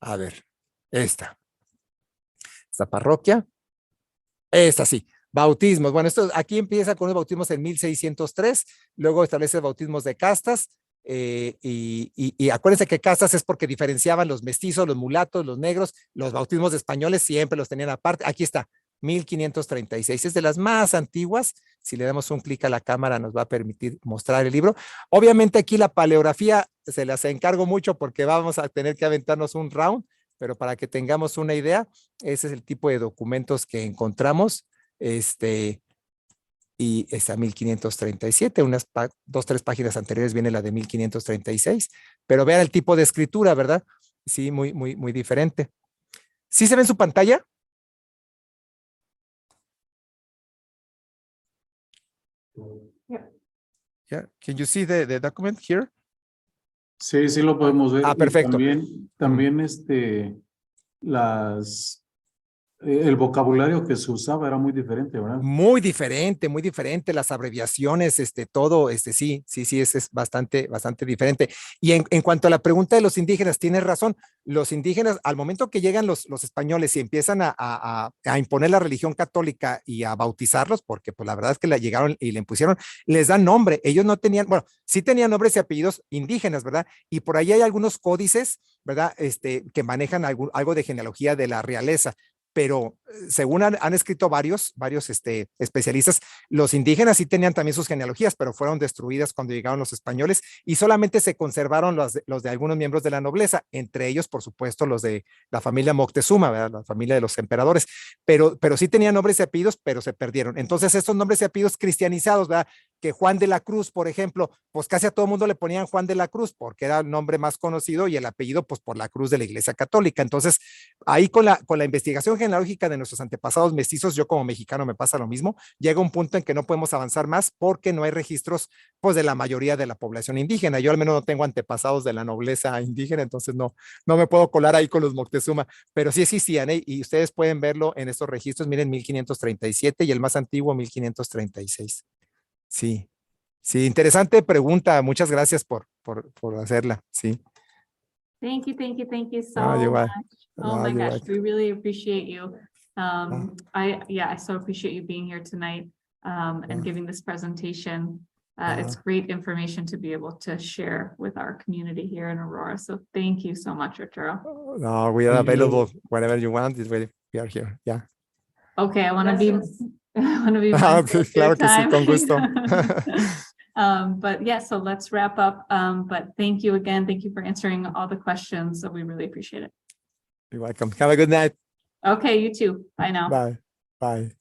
A ver, esta parroquia. Esta sí, bautismos. Bueno, esto aquí empieza con los bautismos en 1603, luego establece bautismos de castas, y acuérdense que castas es porque diferenciaban los mestizos, los mulatos, los negros, los bautismos de españoles siempre los tenían aparte. Aquí está, 1536, es de las más antiguas. Si le damos un clic a la cámara nos va a permitir mostrar el libro. Obviamente aquí la paleografía se las encargo mucho porque vamos a tener que aventarnos un round, pero para que tengamos una idea, ese es el tipo de documentos que encontramos, y está 1537, unas 2-3 páginas anteriores viene la de 1536, pero vean el tipo de escritura, ¿verdad? Sí, muy diferente. ¿Sí se ve en su pantalla? Yeah. Can you see the document here? Sí, sí lo podemos ver. Y Perfecto. también el vocabulario que se usaba era muy diferente, ¿verdad? Muy diferente, las abreviaciones, todo, sí, es bastante diferente. Y en cuanto a la pregunta de los indígenas, tienes razón, los indígenas, al momento que llegan los españoles y empiezan a imponer la religión católica y a bautizarlos, porque pues la verdad es que la llegaron y le impusieron, les dan nombre, ellos no tenían, bueno, sí tenían nombres y apellidos indígenas, ¿verdad? Y por ahí hay algunos códices, ¿verdad? Que manejan algo de genealogía de la realeza, pero según han escrito varios especialistas, los indígenas sí tenían también sus genealogías, pero fueron destruidas cuando llegaron los españoles y solamente se conservaron los de algunos miembros de la nobleza, entre ellos, por supuesto, los de la familia Moctezuma, ¿verdad? La familia de los emperadores, pero sí tenían nombres y apellidos, pero se perdieron. Entonces, estos nombres y apellidos cristianizados, ¿verdad? Que Juan de la Cruz, por ejemplo, pues casi a todo el mundo le ponían Juan de la Cruz porque era el nombre más conocido y el apellido, pues por la cruz de la Iglesia Católica. Entonces, ahí con la investigación genealógica de nuestros antepasados mestizos, yo como mexicano me pasa lo mismo, llega un punto en que no podemos avanzar más porque no hay registros, pues, de la mayoría de la población indígena. Yo al menos no tengo antepasados de la nobleza indígena, entonces no me puedo colar ahí con los Moctezuma, pero sí existían, y ustedes pueden verlo en estos registros. Miren, 1537 y el más antiguo 1536. Sí, interesante pregunta. Muchas gracias por hacerla. Sí. Thank you so Igual. much. Oh my gosh, we really appreciate you. I so appreciate you being here tonight, and giving this presentation. It's great information to be able to share with our community here in Aurora. So thank you so much, Arturo. No, we are available whenever you want. We are here. Yeah. Okay, I want to be mindful of your Claro que sí, time. con gusto. But yeah, so let's wrap up. But thank you again. Thank you for answering all the questions. So we really appreciate it. You're welcome. Have a good night. Okay, you too. Bye now. Bye.